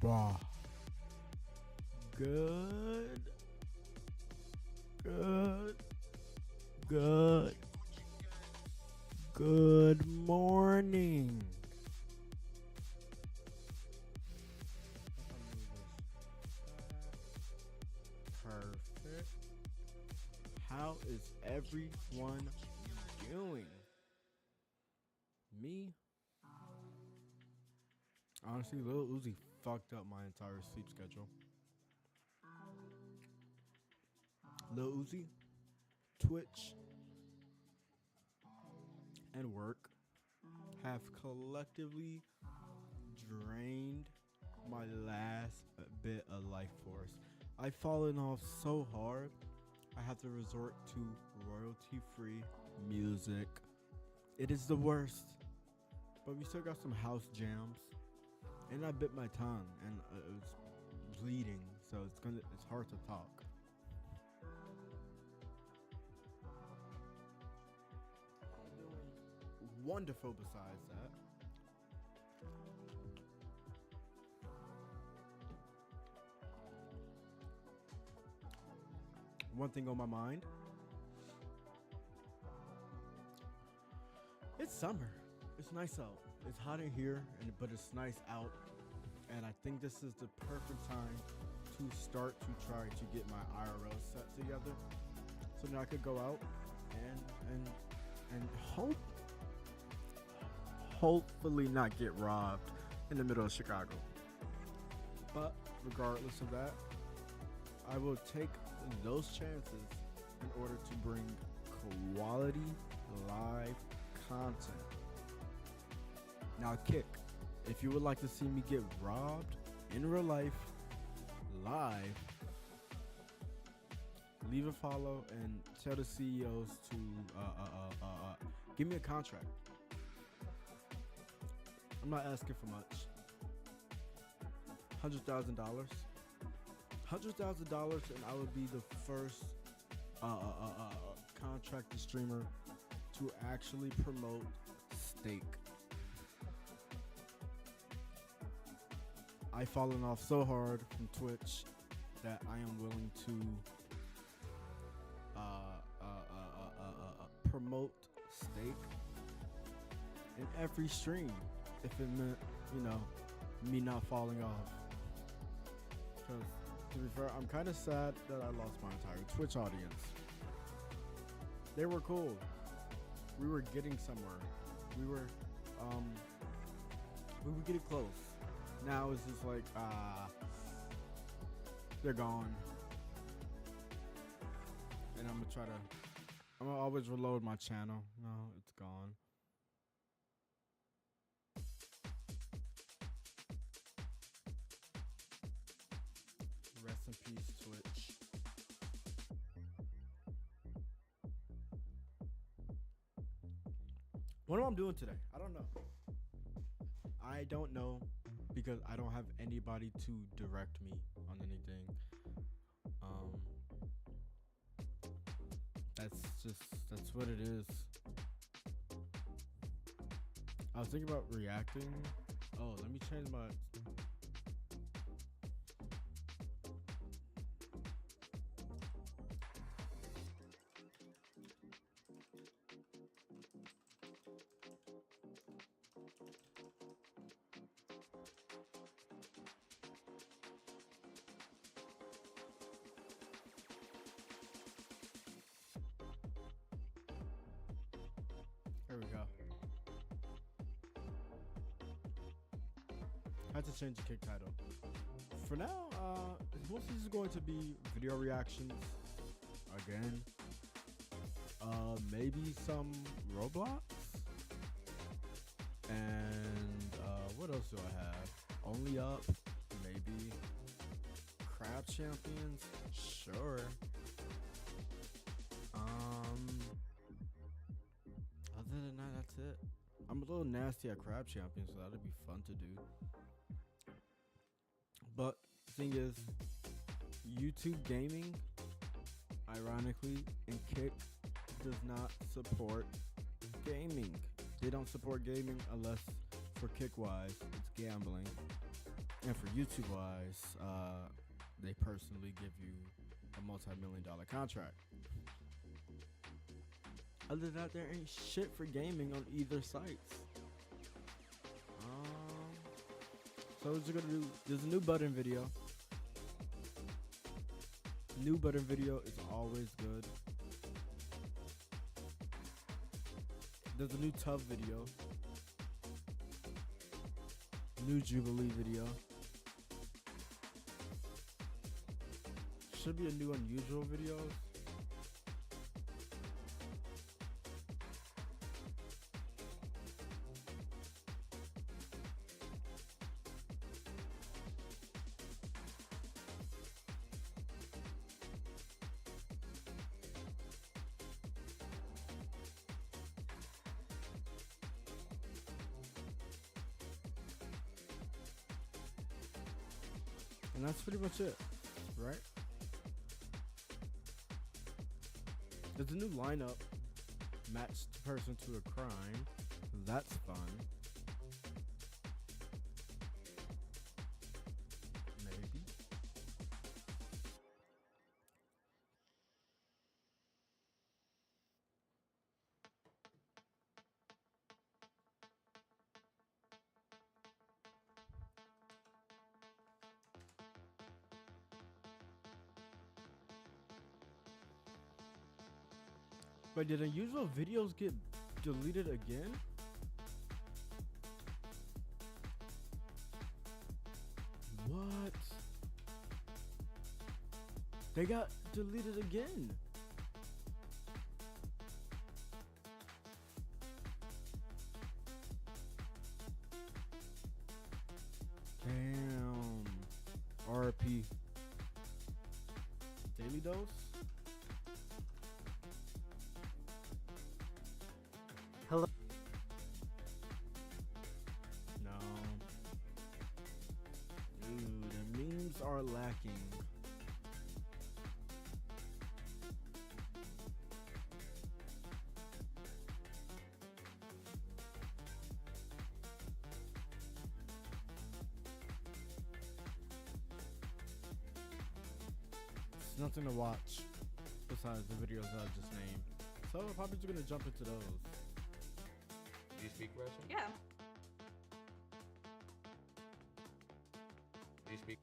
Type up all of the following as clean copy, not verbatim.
Bah. Good. Good. Good. Good morning. Perfect. How is everyone doing? Me? Honestly, Lil Uzi fucked up my entire sleep schedule. Lil Uzi, Twitch, and work have collectively drained my last bit of life force. I've fallen off so hard, I have to resort to royalty-free music. It is the worst. But we still got some house jams. And I bit my tongue and it was bleeding, so it's hard to talk. Wonderful besides that. One thing on my mind. It's summer. It's nice out. It's hot in here, but it's nice out. And I think this is the perfect time to start to try to get my IRL set together, so that I could go out and hopefully not get robbed in the middle of Chicago. But regardless of that, I will take those chances in order to bring quality live content. Now, Kick, if you would like to see me get robbed in real life, live, leave a follow and tell the CEOs to give me a contract. I'm not asking for much. $100,000. $100,000 and I would be the first contracted streamer to actually promote steak. I've fallen off so hard from Twitch that I am willing to promote steak in every stream if it meant, me not falling off. Because to be fair, I'm kind of sad that I lost my entire Twitch audience. They were cool. We were getting somewhere. We were getting close. Now it's just like, they're gone. And I'm gonna always reload my channel. No, it's gone. Rest in peace, Twitch. What am I doing today? I don't know. Because I don't have anybody to direct me on anything. That's what it is. I was thinking about reacting. Oh, let me change my... There we go. I had to change the Kick title. For now, mostly this is going to be video reactions again. Maybe some Roblox. And what else do I have? Only Up, maybe. Crab Champions, sure. Other than that, that's it. I'm a little nasty at Crab Champions, so that'd be fun to do. But the thing is, YouTube gaming, ironically, and Kick does not support gaming. They don't support gaming unless for Kick-wise, it's gambling. And for YouTube wise, they personally give you a multi-million-dollar contract. Other than that, there ain't shit for gaming on either sites. So what you're gonna do? There's a new button video. New button video is always good. There's a new Tub video. New Jubilee video. Should be a new Unusual video. And that's pretty much it, right? There's a new lineup, match the person to a crime. That's fun. Maybe. But did Unusual videos get deleted again? What? They got deleted again. Damn. RP. Daily Dose? Hello. No. Dude, the memes are lacking. There's nothing to watch besides the videos I just named. So we're probably just gonna jump into those. Do you speak Russian? Yeah. Do you speak?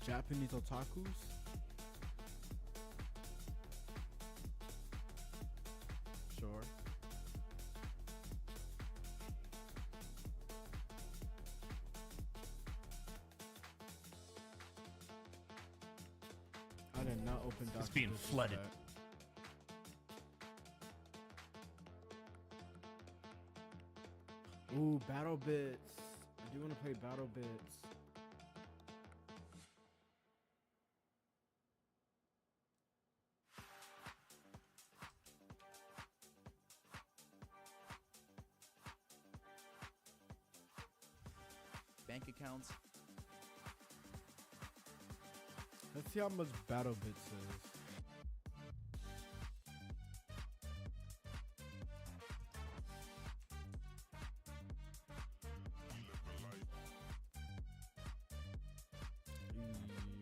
Japanese otakus? Sure. I did not open Dr. It's being Disrespect. flooded. Ooh, Battle Bits. I do want to play Battle Bits. Bank accounts. Let's see how much Battle Bits is.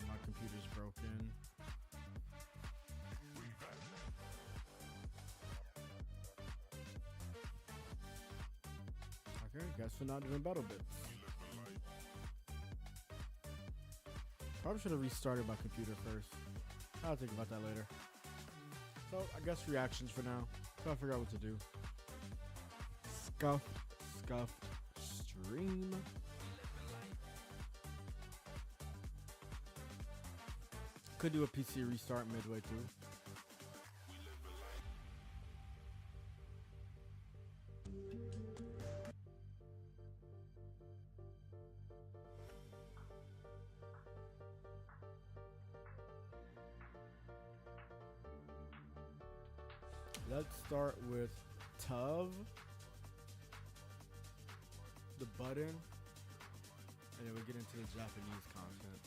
My computer's broken. Okay, guess we're not doing Battle Bits. Probably should have restarted my computer first. I'll think about that later. So I guess reactions for now. So I figure out what to do. Scuffed stream. Could do a PC restart midway through. Let's start with Tov, the button, and then we get into the Japanese content.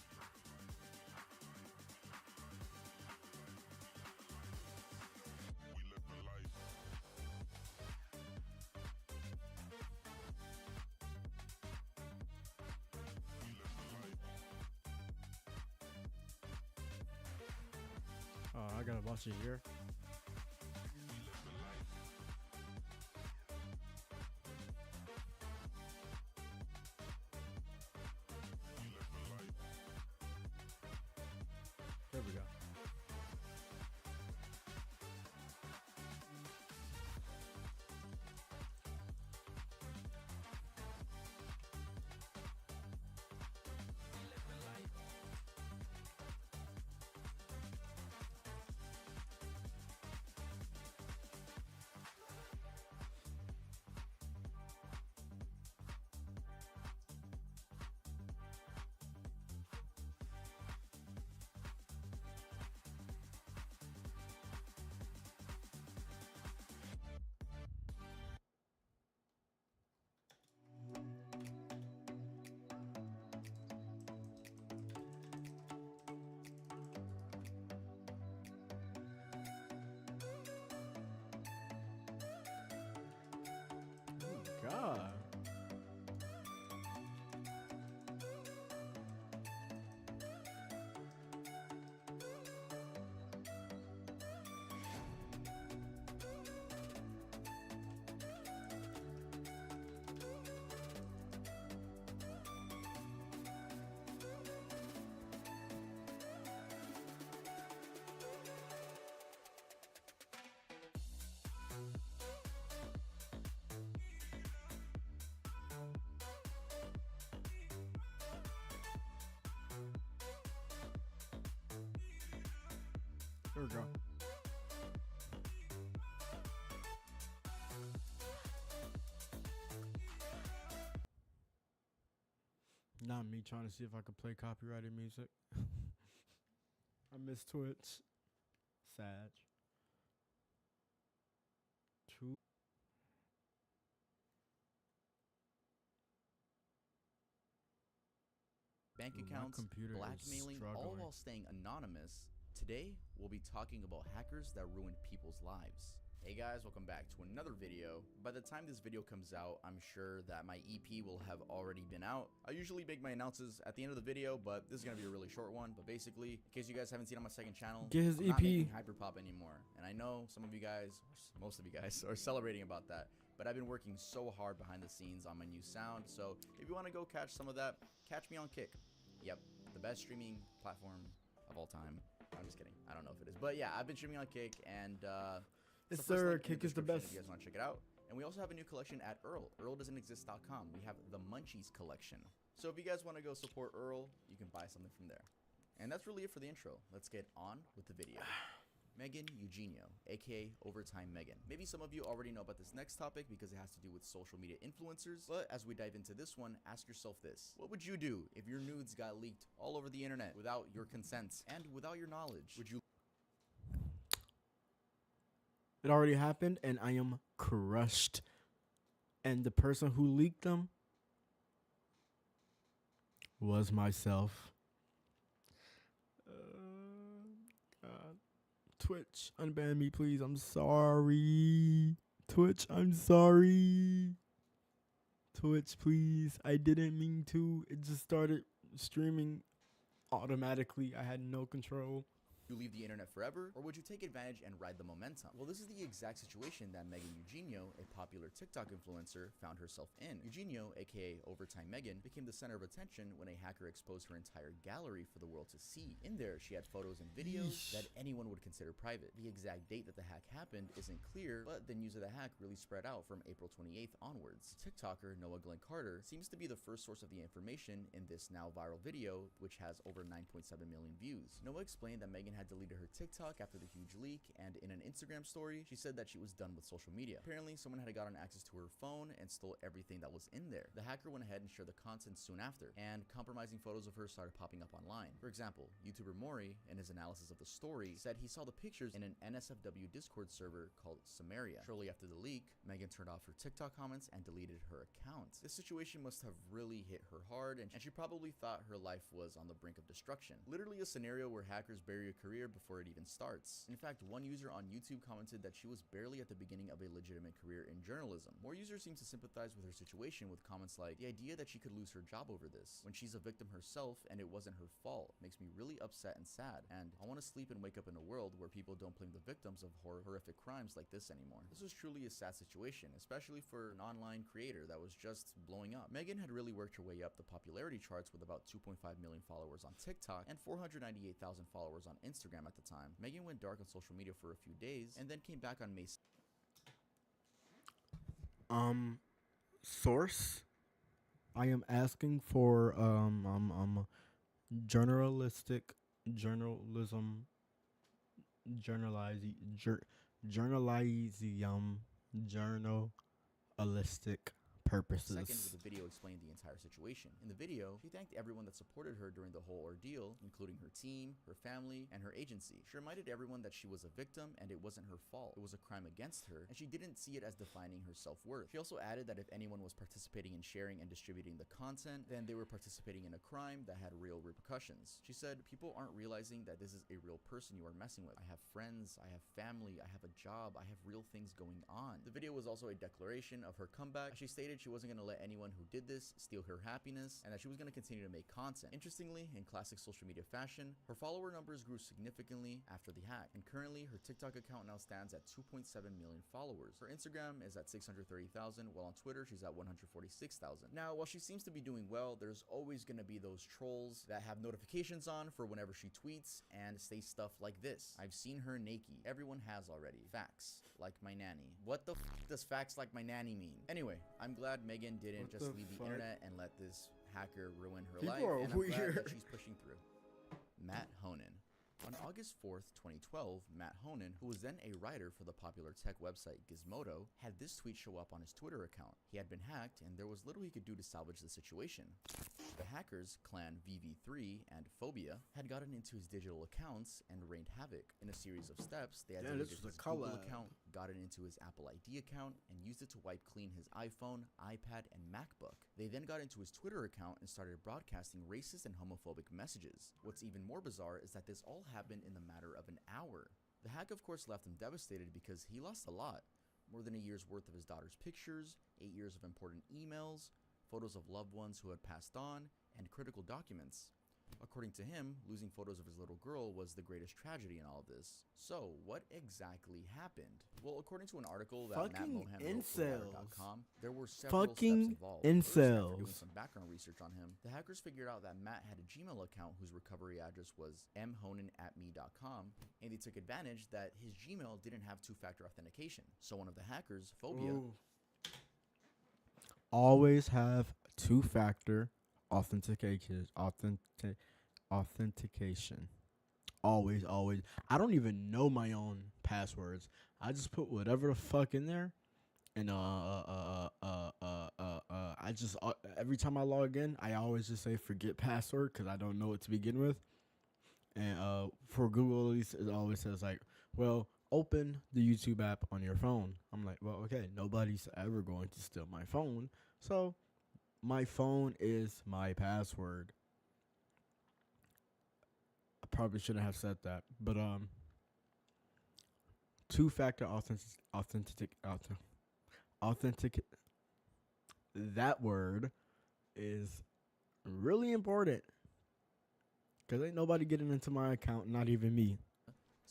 Oh, I gotta watch it here. There we go. God. There we go. Not me trying to see if I could play copyrighted music. I miss Twitch. Sad. Two. Bank Ooh, my accounts, computer is blackmailing, all struggling. while staying anonymous. Today, we'll be talking about hackers that ruined people's lives. Hey guys, welcome back to another video. By the time this video comes out, I'm sure that my EP will have already been out. I usually make my announcements at the end of the video, but this is gonna be a really short one. But basically, in case you guys haven't seen on my second channel, Get his I'm not EP. making Hyperpop anymore. And I know some of you guys, most of you guys, are celebrating about that. But I've been working so hard behind the scenes on my new sound. So if you want to go catch some of that, catch me on Kick. Yep, the best streaming platform of all time. I'm just kidding. I don't know if it is. But yeah, I've been streaming on Kick, and Yes, it's the first sir. link in Kick is the description best. if you guys want to check it out. And we also have a new collection at Earl. EarlDoesn'tExist.com. We have the Munchies collection. So if you guys want to go support Earl, you can buy something from there. And that's really it for the intro. Let's get on with the video. Megan Eugenio, aka Overtime Megan. Maybe some of you already know about this next topic because it has to do with social media influencers, but as we dive into this one, ask yourself this. What would you do if your nudes got leaked all over the internet without your consent and without your knowledge? Would you It already happened, and I am crushed. And the person who leaked them was myself. God. Twitch, unban me, please. I'm sorry. Twitch, I'm sorry. Twitch, please. I didn't mean to. It just started streaming automatically. I had no control. you leave the internet forever, or would you take advantage and ride the momentum? Well, this is the exact situation that Megan Eugenio, a popular TikTok influencer, found herself in. Eugenio, aka Overtime Megan, became the center of attention when a hacker exposed her entire gallery for the world to see. In there, she had photos and videos that anyone would consider private. The exact date that the hack happened isn't clear, but the news of the hack really spread out from April 28th onwards. TikToker Noah Glenn Carter seems to be the first source of the information in this now viral video, which has over 9.7 million views. Noah explained that Megan had deleted her TikTok after the huge leak, and in an Instagram story, she said that she was done with social media. Apparently, someone had gotten access to her phone and stole everything that was in there. The hacker went ahead and shared the content soon after, and compromising photos of her started popping up online. For example, YouTuber Maury, in his analysis of the story, said he saw the pictures in an NSFW Discord server called Samaria. Shortly after the leak, Megan turned off her TikTok comments and deleted her account. This situation must have really hit her hard, and she probably thought her life was on the brink of destruction. Literally a scenario where hackers bury a career before it even starts. In fact, one user on YouTube commented that she was barely at the beginning of a legitimate career in journalism. More users seem to sympathize with her situation with comments like, the idea that she could lose her job over this, when she's a victim herself and it wasn't her fault, makes me really upset and sad, and I want to sleep and wake up in a world where people don't blame the victims of horrific crimes like this anymore. This was truly a sad situation, especially for an online creator that was just blowing up. Megan had really worked her way up the popularity charts with about 2.5 million followers on TikTok and 498,000 followers on Instagram at the time. Megan went dark on social media for a few days and then came back on May. Source. I am asking for journalistic journalism journalizing journalistic purposes. Seconds with the video explained the entire situation. In the video, she thanked everyone that supported her during the whole ordeal, including her team, her family, and her agency. She reminded everyone that she was a victim and it wasn't her fault. It was a crime against her, and she didn't see it as defining her self-worth. She also added that if anyone was participating in sharing and distributing the content, then they were participating in a crime that had real repercussions. She said, people aren't realizing that this is a real person you are messing with. I have friends, I have family, I have a job, I have real things going on. The video was also a declaration of her comeback. She stated she wasn't going to let anyone who did this steal her happiness, and that she was going to continue to make content. Interestingly, in classic social media fashion, her follower numbers grew significantly after the hack, and currently her TikTok account now stands at 2.7 million followers. Her Instagram is at 630,000, while on Twitter she's at 146,000. Now, while she seems to be doing well, there's always going to be those trolls that have notifications on for whenever she tweets and say stuff like this. I've seen her naked. Everyone has already. Facts like my nanny. What the f does facts like my nanny mean? Anyway, I'm glad Megan didn't just leave the internet and let this hacker ruin her life, and I'm glad that she's pushing through. Matt Honan. On August 4th, 2012, Matt Honan, who was then a writer for the popular tech website Gizmodo, had this tweet show up on his Twitter account. He had been hacked, and there was little he could do to salvage the situation. The hackers, Clan VV3 and Phobia, had gotten into his digital accounts and rained havoc. In a series of steps, they had deleted his Google account, gotten into his Apple ID account, and used it to wipe clean his iPhone, iPad, and MacBook. They then got into his Twitter account and started broadcasting racist and homophobic messages. What's even more bizarre is that this all happened in the matter of an hour. The hack, of course, left him devastated because he lost a lot. More than a year's worth of his daughter's pictures, 8 years of important emails, photos of loved ones who had passed on, and critical documents. According to him, losing photos of his little girl was the greatest tragedy in all of this. So, what exactly happened? Well, according to an article that Matt Mohan wrote for Wire.com, there were several steps involved. First, after doing some background research on him, the hackers figured out that Matt had a Gmail account whose recovery address was mhonan@me.com, and they took advantage that his Gmail didn't have two-factor authentication. So one of the hackers, Phobia, always have two-factor authentication. Always. I don't even know my own passwords. I just put whatever the fuck in there, and I just every time I log in, I always just say forget password because I don't know it to begin with. And for Google, at least, it always says like, well, open the YouTube app on your phone. I'm like, well, okay, nobody's ever going to steal my phone, so my phone is my password. I probably shouldn't have said that, but two-factor authentic. That word is really important because ain't nobody getting into my account, not even me.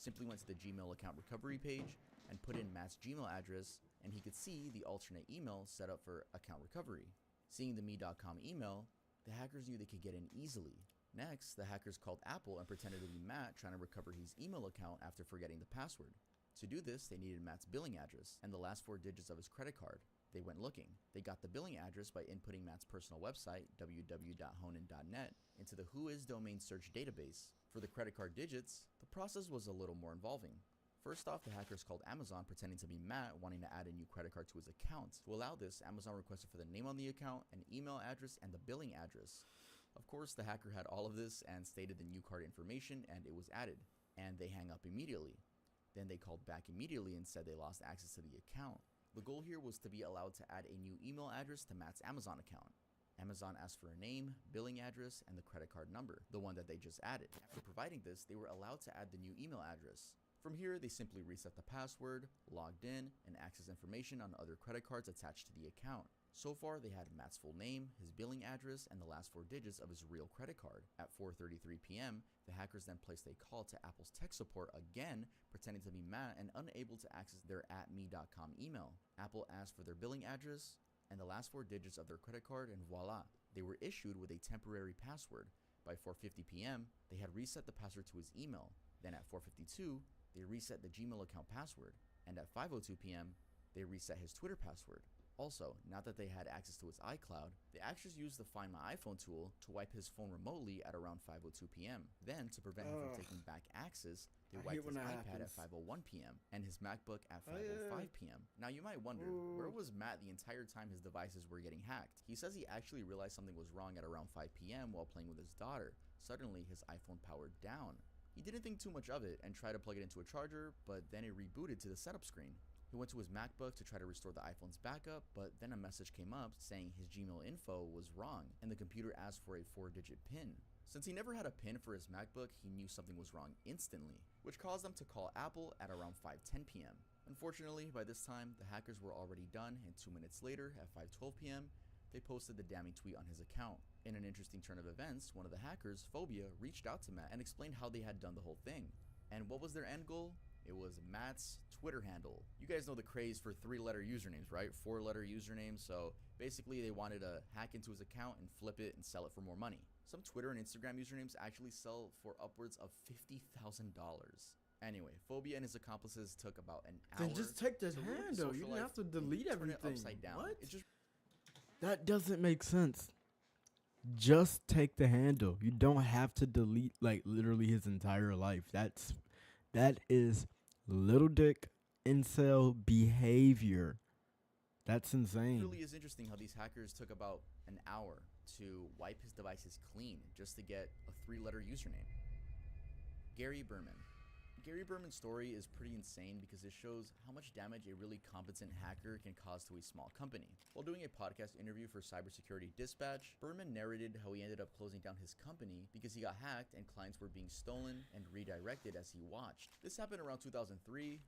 simply went to the Gmail account recovery page and put in Matt's Gmail address, and he could see the alternate email set up for account recovery. Seeing the me.com email, the hackers knew they could get in easily. Next, the hackers called Apple and pretended to be Matt trying to recover his email account after forgetting the password. To do this, they needed Matt's billing address and the last 4 digits of his credit card. They went looking. They got the billing address by inputting Matt's personal website, www.honan.net, into the Whois domain search database. For the credit card digits, the process was a little more involving. First off, the hackers called Amazon pretending to be Matt wanting to add a new credit card to his account. To allow this, Amazon requested for the name on the account, an email address, and the billing address. Of course, the hacker had all of this and stated the new card information, and it was added. And they hang up immediately. Then they called back immediately and said they lost access to the account. The goal here was to be allowed to add a new email address to Matt's Amazon account. Amazon asked for a name, billing address, and the credit card number, the one that they just added. After providing this, they were allowed to add the new email address. From here, they simply reset the password, logged in, and accessed information on other credit cards attached to the account. So far, they had Matt's full name, his billing address, and the last 4 digits of his real credit card. At 4:33 p.m., the hackers then placed a call to Apple's tech support again, pretending to be Matt and unable to access their @me.com email. Apple asked for their billing address and the last 4 digits of their credit card, and voila, they were issued with a temporary password. By 4:50 p.m., they had reset the password to his email. Then at 4:52, they reset the Gmail account password, and at 5:02 p.m., they reset his Twitter password. Also, now that they had access to his iCloud, the actors used the Find My iPhone tool to wipe his phone remotely at around 5:02 p.m. Then, to prevent him from taking back access, they wiped his iPad at 5:01 p.m. and his MacBook at 5:05 p.m. Now, you might wonder, where was Matt the entire time his devices were getting hacked? He says he actually realized something was wrong at around 5 p.m. while playing with his daughter. Suddenly, his iPhone powered down. He didn't think too much of it and tried to plug it into a charger, but then it rebooted to the setup screen. He went to his MacBook to try to restore the iPhone's backup, but then a message came up saying his Gmail info was wrong, and the computer asked for a 4-digit PIN. Since he never had a PIN for his MacBook, he knew something was wrong instantly, which caused them to call Apple at around 5:10 p.m. Unfortunately, by this time, the hackers were already done, and 2 minutes later, at 5:12 p.m., they posted the damning tweet on his account. In an interesting turn of events, one of the hackers, Phobia, reached out to Matt and explained how they had done the whole thing. And what was their end goal? It was Matt's Twitter handle. You guys know the craze for 3-letter usernames, right? 4-letter usernames. So basically they wanted to hack into his account and flip it and sell it for more money. Some Twitter and Instagram usernames actually sell for upwards of $50,000. Anyway, Phobia and his accomplices took about an hour. Then just take the to ruin his handle. social You didn't life have to and delete turn everything. it upside down. What? It just That doesn't make sense. Just take the handle. You don't have to delete like literally his entire life. That is little dick incel behavior. That's insane. It really is interesting how these hackers took about an hour to wipe his devices clean just to get a 3-letter username. Gary Berman. Gary Berman's story is pretty insane because it shows how much damage a really competent hacker can cause to a small company. While doing a podcast interview for Cybersecurity Dispatch, Berman narrated how he ended up closing down his company because he got hacked and clients were being stolen and redirected as he watched. This happened around 2003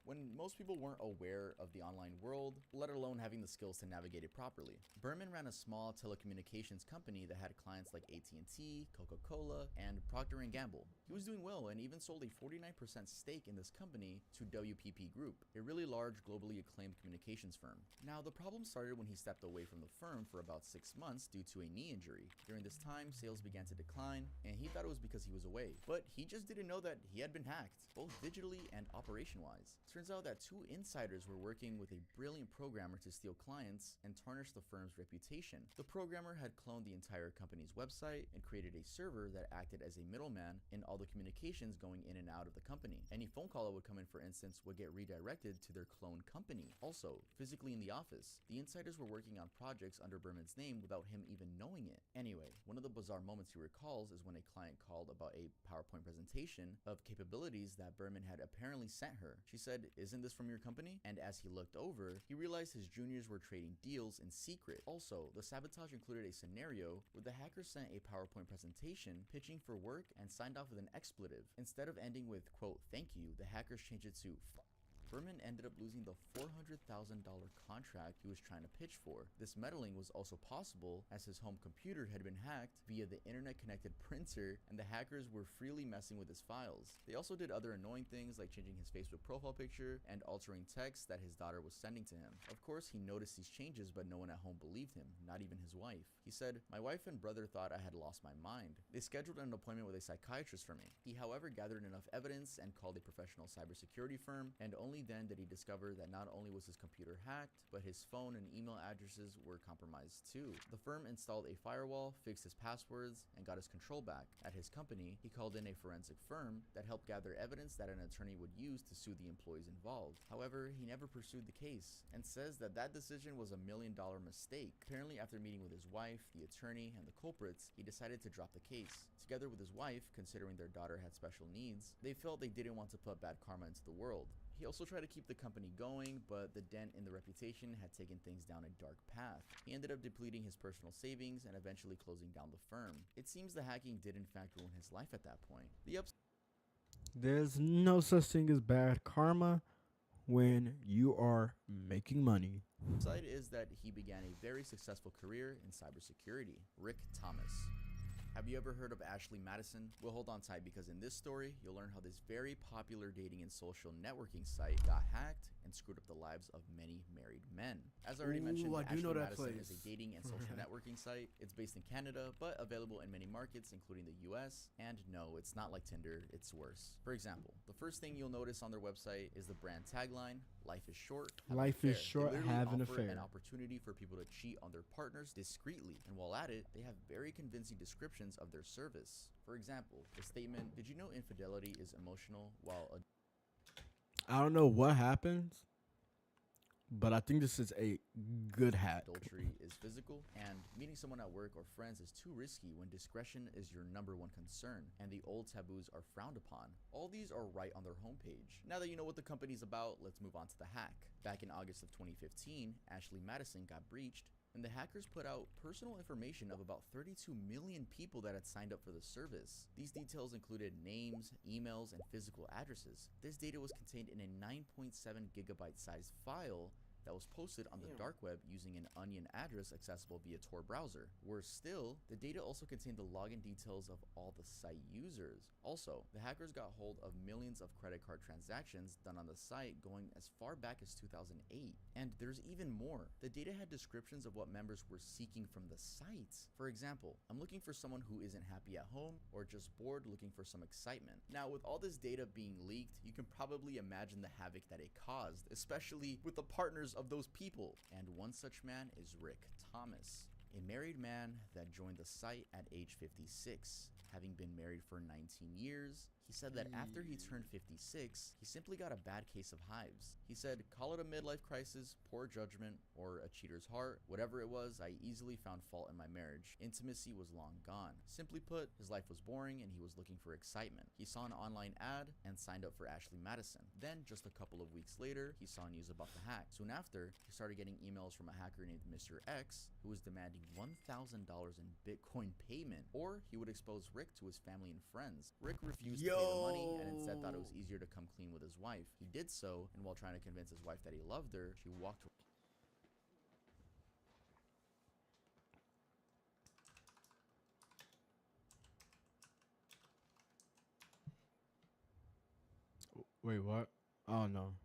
when most people weren't aware of the online world, let alone having the skills to navigate it properly. Berman ran a small telecommunications company that had clients like AT&T, Coca-Cola, and Procter & Gamble. He was doing well and even sold a 49% stake in this company to WPP Group, a really large globally acclaimed communications firm. Now, the problem started when he stepped away from the firm for about 6 months due to a knee injury. During this time, sales began to decline, and he thought it was because he was away. But he just didn't know that he had been hacked, both digitally and operation-wise. Turns out that 2 insiders were working with a brilliant programmer to steal clients and tarnish the firm's reputation. The programmer had cloned the entire company's website and created a server that acted as a middleman in all the communications going in and out of the company. Any phone call that would come in, for instance, would get redirected to their cloned company. Also, physically in the office, the insiders were working on projects under Berman's name without him even knowing it. Anyway, one of the bizarre moments he recalls is when a client called about a PowerPoint presentation of capabilities that Berman had apparently sent her. She said, "Isn't this from your company?" And as he looked over, he realized his juniors were trading deals in secret. Also, the sabotage included a scenario where the hacker sent a PowerPoint presentation pitching for work and signed off with an expletive. Instead of ending with, quote, "thank you," the hackers changed it to Berman ended up losing the $400,000 contract he was trying to pitch for. This meddling was also possible as his home computer had been hacked via the internet-connected printer, and the hackers were freely messing with his files. They also did other annoying things like changing his Facebook profile picture and altering text that his daughter was sending to him. Of course, he noticed these changes, but no one at home believed him, not even his wife. He said, "My wife and brother thought I had lost my mind. They scheduled an appointment with a psychiatrist for me." He, however, gathered enough evidence and called a professional cybersecurity firm, and only then did he discover that not only was his computer hacked, but his phone and email addresses were compromised too. The firm installed a firewall, fixed his passwords, and got his control back. At his company, he called in a forensic firm that helped gather evidence that an attorney would use to sue the employees involved. However, he never pursued the case and says that that decision was $1 million mistake. Apparently, after meeting with his wife, the attorney, and the culprits, he decided to drop the case. Together with his wife, considering their daughter had special needs, they felt they didn't want to put bad karma into the world. He also tried to keep the company going, but the dent in the reputation had taken things down a dark path. He ended up depleting his personal savings and eventually closing down the firm. It seems the hacking did in fact ruin his life at that point. The There's no such thing as bad karma when you are making money. upside is that he began a very successful career in cybersecurity. Rick Thomas. Have you ever heard of Ashley Madison? Well, hold on tight, because in this story, you'll learn how this very popular dating and social networking site got hacked and screwed up the lives of many married men. As I already mentioned, I do Ashley know that Madison is place. a dating and social networking site. It's based in Canada, but available in many markets, including the US. And no, it's not like Tinder, it's worse. For example, the first thing you'll notice on their website is the brand tagline, "Life is short, have an Life is affair." They short, literally have an offer affair. an opportunity for people to cheat on their partners discreetly, and while at it, they have very convincing descriptions of their service. For example, the statement, "Did you know infidelity is emotional, while I don't know what happens, but I think this is a good hack. adultery is physical," and "meeting someone at work or friends is too risky when discretion is your #1 concern, and the old taboos are frowned upon." All these are right on their homepage. Now that you know what the company's about, let's move on to the hack. Back in August of 2015, Ashley Madison got breached, and the hackers put out personal information of about 32 million people that had signed up for the service. These details included names, emails, and physical addresses. This data was contained in a 9.7 gigabyte sized file that was posted on the dark web using an Onion address accessible via Tor browser. Worse still, the data also contained the login details of all the site users. Also, the hackers got hold of millions of credit card transactions done on the site going as far back as 2008. And there's even more. The data had descriptions of what members were seeking from the site. For example, "I'm looking for someone who isn't happy at home or just bored looking for some excitement." Now, with all this data being leaked, you can probably imagine the havoc that it caused, especially with the partners of those people. And one such man is Rick Thomas, a married man that joined the site at age 56. Having been married for 19 years, he said that after he turned 56, he simply got a bad case of hives. He said, "Call it a midlife crisis, poor judgment, or a cheater's heart. Whatever it was, I easily found fault in my marriage. Intimacy was long gone. Simply put, his life was boring and he was looking for excitement. He saw an online ad and signed up for Ashley Madison. Then, just a couple of weeks later, he saw news about the hack. Soon after, he started getting emails from a hacker named Mr. X, who was demanding $1,000 in Bitcoin payment, or he would expose Rick to his family and friends. Rick refused to pay the money and instead thought it was easier to come clean with his wife. He did so, and while trying to convince his wife that he loved her, she walked Wait, what? Oh no.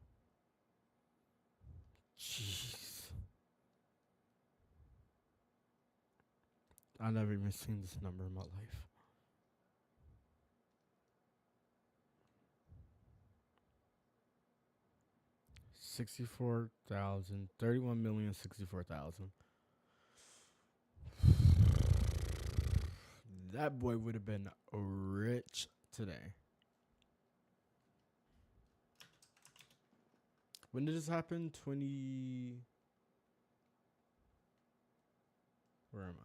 Jeez. I never even seen this number in my life. $64,000, 31,064,000. That boy would have been rich today. When did this happen? Where am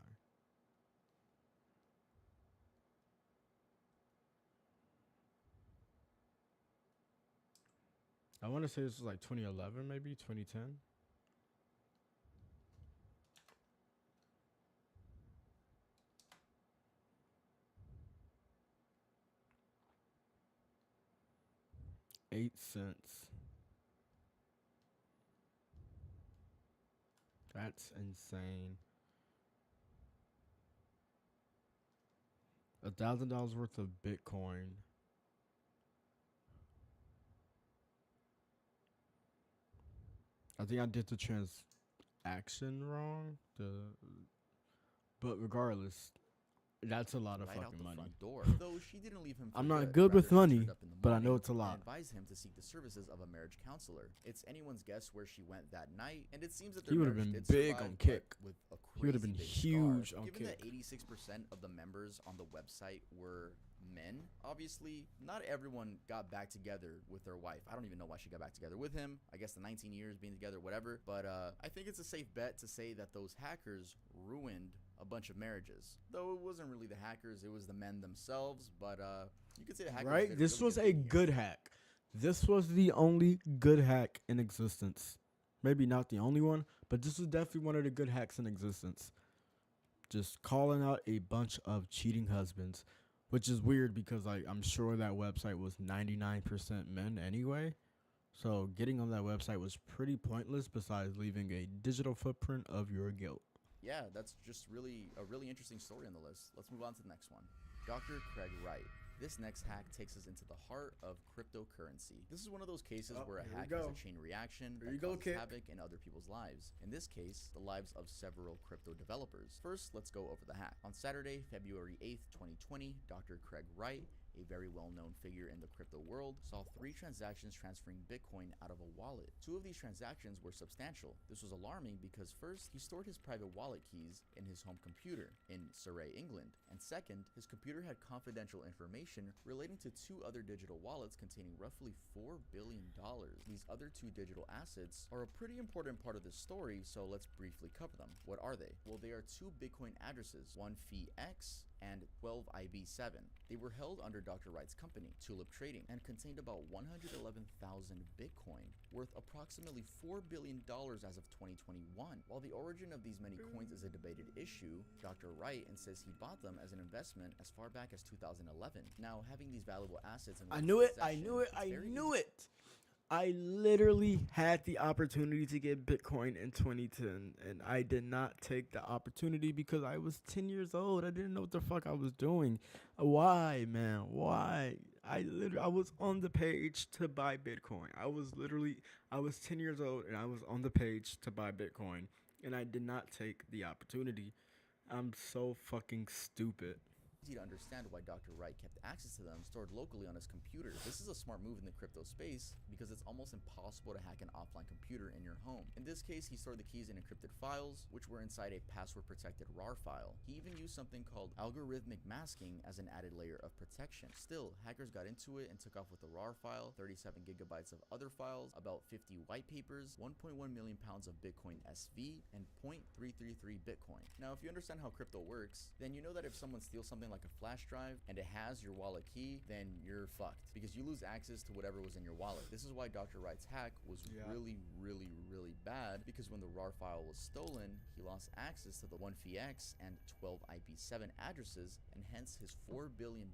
I want to say this was like 2011, maybe 2010. $0.08. That's insane. $1,000 worth of Bitcoin. I think I did the transaction wrong. But regardless, that's a lot of right out fucking the money. front door. Though she didn't leave him for I'm not good good with rather, she money, turned up in the but I know morning it's a lot. and advised him to seek the services of a marriage counselor. It's anyone's guess where she went that night, and it seems that their He would've marriage been did big survive, on but Kick. with a He would've been crazy big huge scar. on Given that Kick. 86% of the members on the website were men, obviously not everyone got back together with their wife. I don't even know why she got back together with him. I guess the 19 years being together, whatever. But I think it's a safe bet to say that those hackers ruined a bunch of marriages. Though it wasn't really the hackers, it was the men themselves. But you could say the hackers Right? did This really was good a thing here. good hack. This was the only good hack in existence. Maybe not the only one, but this was definitely one of the good hacks in existence. Just calling out a bunch of cheating husbands, which is weird because I'm sure that website was 99% men anyway. So getting on that website was pretty pointless besides leaving a digital footprint of your guilt. Yeah, that's just really a really interesting story on the list. Let's move on to the next one. Dr. Craig Wright. This next hack takes us into the heart of cryptocurrency. This is one of those cases where a here we hack go. has a chain reaction Here that you go, causes Kit. havoc in other people's lives. In this case, the lives of several crypto developers. First, let's go over the hack. On Saturday, February 8th, 2020, Dr. Craig Wright, a very well-known figure in the crypto world, saw 3 transactions transferring Bitcoin out of a wallet. 2 of these transactions were substantial. This was alarming because first, he stored his private wallet keys in his home computer in Surrey, England, and second, his computer had confidential information relating to 2 other digital wallets containing roughly $4 billion. These other 2 digital assets are a pretty important part of this story, so let's briefly cover them. What are they? Well, they are 2 Bitcoin addresses, one FeeX and 12IB7. They were held under Dr. Wright's company, Tulip Trading, and contained about 111,000 Bitcoin, worth approximately $4 billion as of 2021. While the origin of these many coins is a debated issue, Dr. Wright insists he bought them as an investment as far back as 2011. Now, having these valuable assets in I one's knew it. I possession, knew it. it's I very knew easy- it. I literally had the opportunity to get Bitcoin in 2010, and I did not take the opportunity because I was 10 years old. I didn't know what the fuck I was doing. Why, man? Why? I was on the page to buy Bitcoin. I was 10 years old, and I was on the page to buy Bitcoin, and I did not take the opportunity. I'm so fucking stupid. Easy to understand why Dr. Wright kept access to them stored locally on his computer. This is a smart move in the crypto space because it's almost impossible to hack an offline computer in your home. In this case, he stored the keys in encrypted files, which were inside a password-protected RAR file. He even used something called algorithmic masking as an added layer of protection. Still, hackers got into it and took off with the RAR file, 37 gigabytes of other files, about 50 white papers, 1.1 million pounds of Bitcoin SV, and 0.333 Bitcoin. Now, if you understand how crypto works, then you know that if someone steals something like a flash drive and it has your wallet key, then you're fucked because you lose access to whatever was in your wallet. This is why Dr. Wright's hack was really bad, because when the RAR file was stolen, he lost access to the 1FeeX and 12IB7 addresses and hence his $4 billion.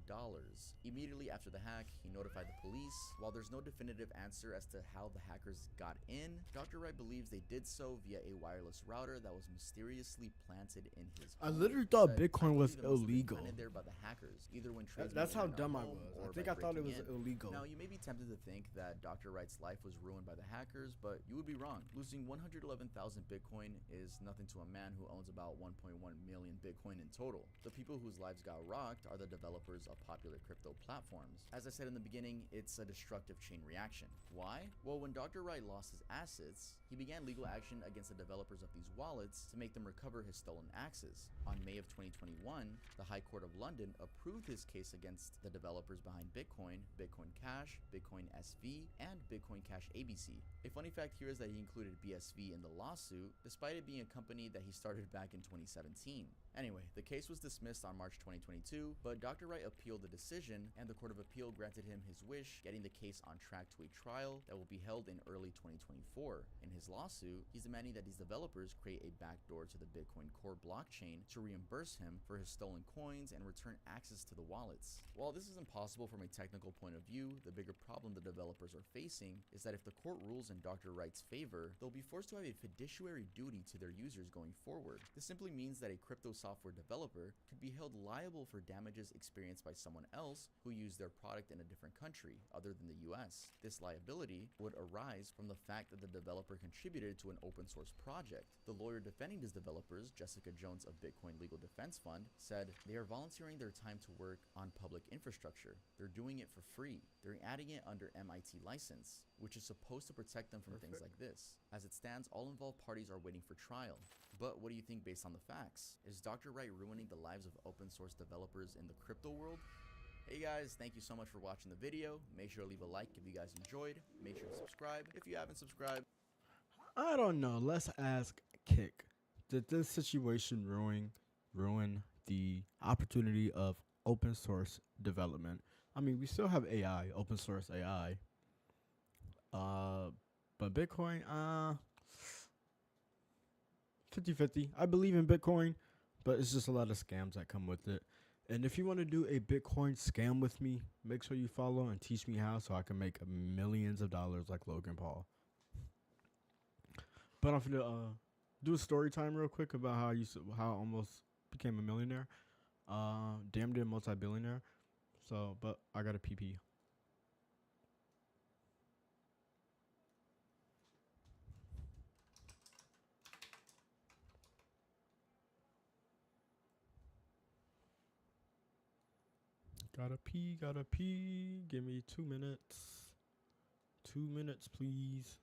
Immediately after the hack, he notified the police. While there's no definitive answer as to how the hackers got in, Dr. Wright believes they did so via a wireless router that was mysteriously planted in his I home. literally He thought said, Bitcoin "I was believe it must have been illegal." planted there by the hackers, either when trades That's were how made in our dumb I home was. or I think by I thought it was breaking in." illegal. Now, you may be tempted to think that Dr. Wright's life was ruined by the hackers, but you would be wrong. Losing 111,000 Bitcoin is nothing to a man who owns about 1.1 million Bitcoin in total. The people whose lives got rocked are the developers of popular crypto platforms. As I said in the beginning, it's a destructive chain reaction. Why? Well, when Dr. Wright lost his assets, he began legal action against the developers of these wallets to make them recover his stolen access. On May of 2021, the High Court of London approved his case against the developers behind Bitcoin, Bitcoin Cash, Bitcoin SV, and Bitcoin Cash ABC. A funny fact here is that he included BSV in the lawsuit, despite it being a company that he started back in 2017. Anyway, the case was dismissed on March 2022, but Dr. Wright appealed the decision, and the Court of Appeal granted him his wish, getting the case on track to a trial that will be held in early 2024. In his lawsuit, he's demanding that these developers create a backdoor to the Bitcoin Core blockchain to reimburse him for his stolen coins and return access to the wallets. While this is impossible from a technical point of view, the bigger problem the developers are facing is that if the court rules in Dr. Wright's favor, they'll be forced to have a fiduciary duty to their users going forward. This simply means that a crypto software developer could be held liable for damages experienced by someone else who used their product in a different country other than the US. This liability would arise from the fact that the developer contributed to an open source project. The lawyer defending these developers, Jessica Jones of Bitcoin Legal Defense Fund, said they are volunteering their time to work on public infrastructure. They're doing it for free. They're adding it under MIT license, which is supposed to protect them from things like this. As it stands, all involved parties are waiting for trial. But what do you think based on the facts? Is Dr. Wright ruining the lives of open source developers in the crypto world? Hey guys, thank you so much for watching the video. Make sure to leave a like if you guys enjoyed. Make sure to subscribe if you haven't subscribed. I don't know. Let's ask Kick. Did this situation ruin the opportunity of open source development? I mean, we still have AI, open source AI. But Bitcoin, 50-50. I believe in Bitcoin, but it's just a lot of scams that come with it. And if you want to do a Bitcoin scam with me, make sure you follow and teach me how so I can make millions of dollars like Logan Paul. But I'm gonna do a story time real quick about how I almost became a millionaire. Damn near multi-billionaire. So, but I got a PP. Gotta pee. Give me 2 minutes. 2 minutes, please.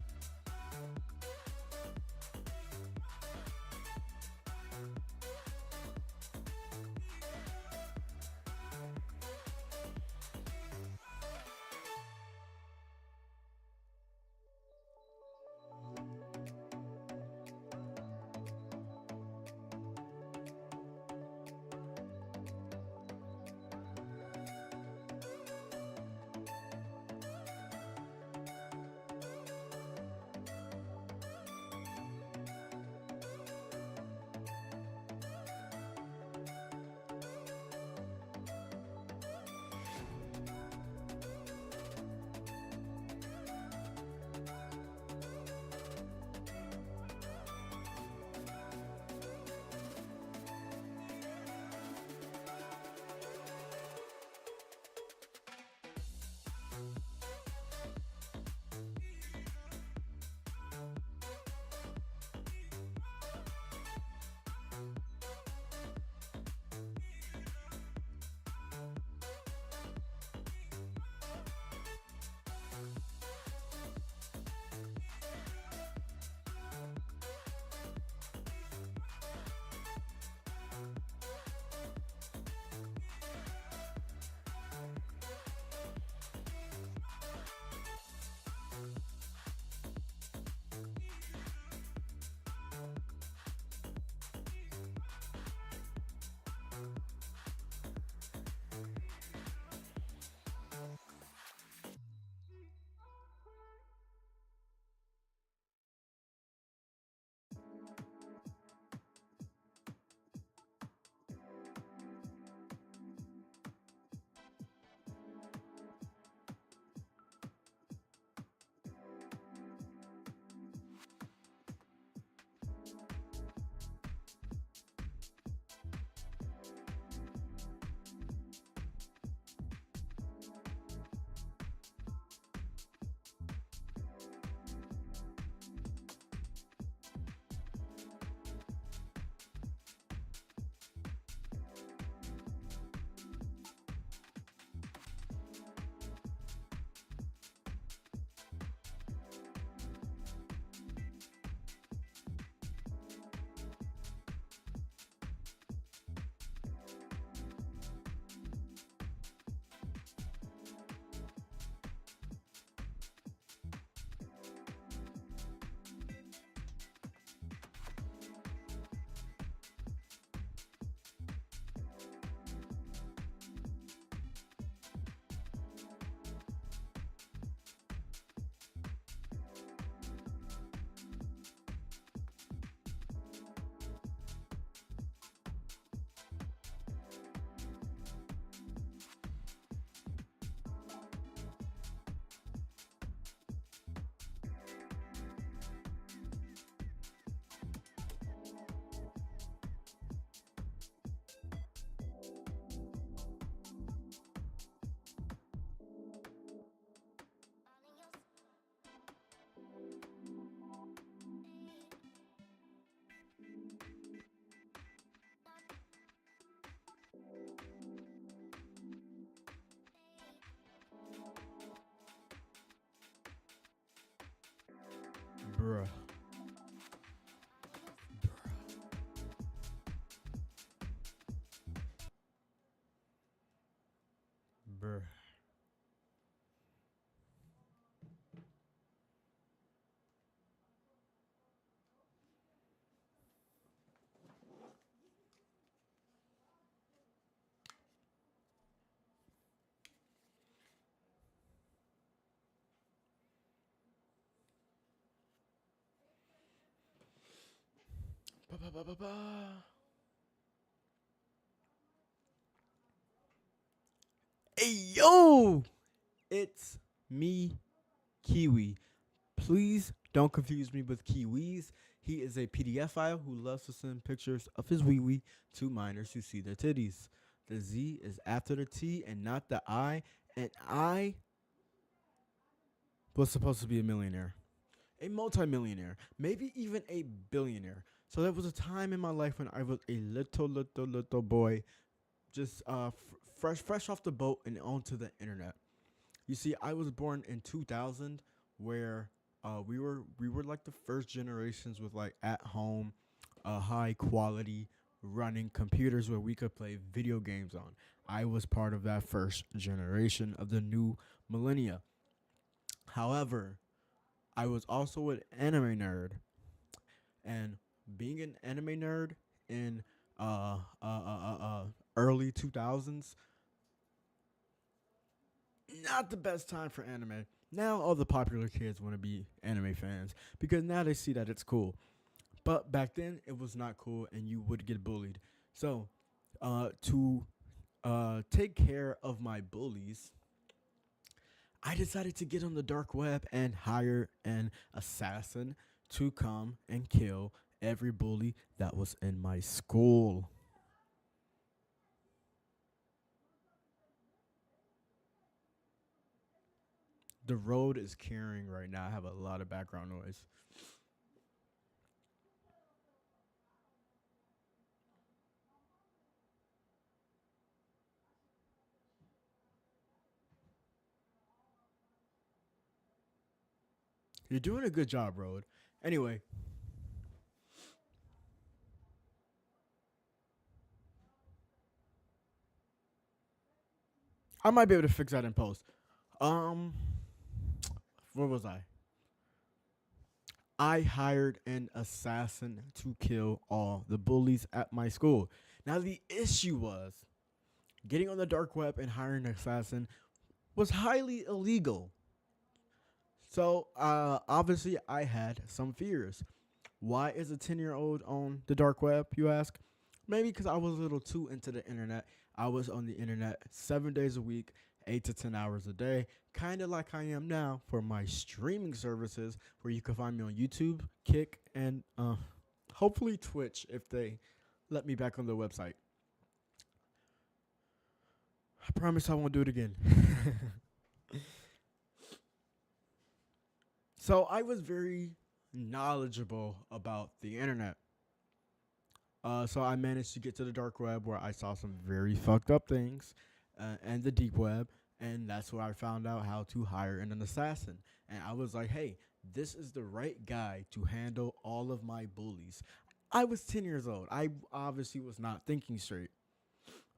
Bruh. Bruh. Ba, ba, ba, ba, ba. Hey yo, it's me, Kiwi. Please don't confuse me with Kiwis. He is a PDF file who loves to send pictures of his wee wee to minors who see their titties. The Z is after the T and not the I, and I was supposed to be a millionaire, a multimillionaire, maybe even a billionaire. So there was a time in my life when I was a little boy, just fresh off the boat and onto the internet. You see, I was born in 2000, where we were like the first generations with like at home, high quality running computers where we could play video games on. I was part of that first generation of the new millennia. However, I was also an anime nerd, and being an anime nerd in uh uh uh, uh, uh early 2000s, not the best time for anime. Now all the popular kids want to be anime fans because now they see that it's cool. But back then it was not cool and you would get bullied. So, to take care of my bullies, I decided to get on the dark web and hire an assassin to come and kill every bully that was in my school. The road is carrying right now. I have a lot of background noise. You're doing a good job, Road. Anyway, I might be able to fix that in post. Um, where was I? I hired an assassin to kill all the bullies at my school. Now the issue was getting on the dark web and hiring an assassin was highly illegal. So obviously I had some fears. Why is a 10-year-old on the dark web, you ask? Maybe because I was a little too into the internet. I was on the internet 7 days a week, 8 to 10 hours a day, kind of like I am now for my streaming services, where you can find me on YouTube, Kick, and hopefully Twitch if they let me back on the website. I promise I won't do it again. So I was very knowledgeable about the internet. So I managed to get to the dark web where I saw some very fucked up things, and the deep web, and that's where I found out how to hire an assassin. And I was like, hey, this is the right guy to handle all of my bullies. I was 10 years old. I obviously was not thinking straight.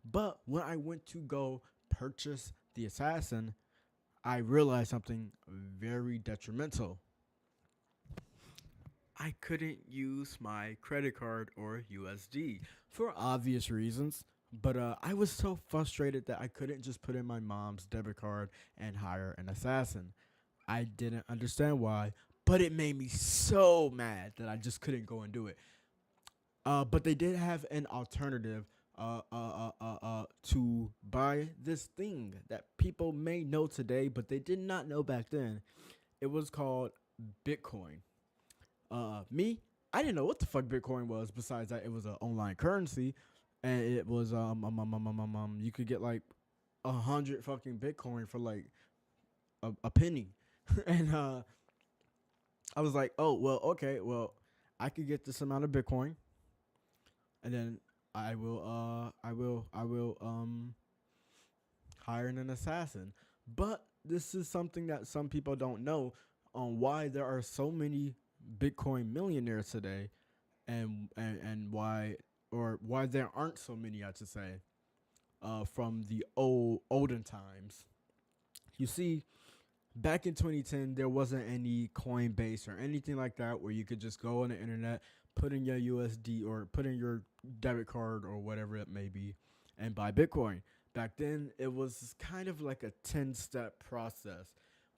But when I went to go purchase the assassin, I realized something very detrimental. I couldn't use my credit card or USD for obvious reasons. But I was so frustrated that I couldn't just put in my mom's debit card and hire an assassin. I didn't understand why, but it made me so mad that I just couldn't go and do it. But they did have an alternative to buy this thing that people may know today, but they did not know back then. It was called Bitcoin. Me, I didn't know what the fuck Bitcoin was. Besides that, it was an online currency, and it was you could get like 100 fucking Bitcoin for like a penny, and I was like, oh well, okay, well, I could get this amount of Bitcoin, and then I will hire an assassin. But this is something that some people don't know on why there are so many Bitcoin millionaires today, and why there aren't so many, I should say, from the olden times. You see, back in 2010, there wasn't any Coinbase or anything like that where you could just go on the internet, put in your USD or put in your debit card or whatever it may be, and buy Bitcoin. Back then, it was kind of like a 10-step process.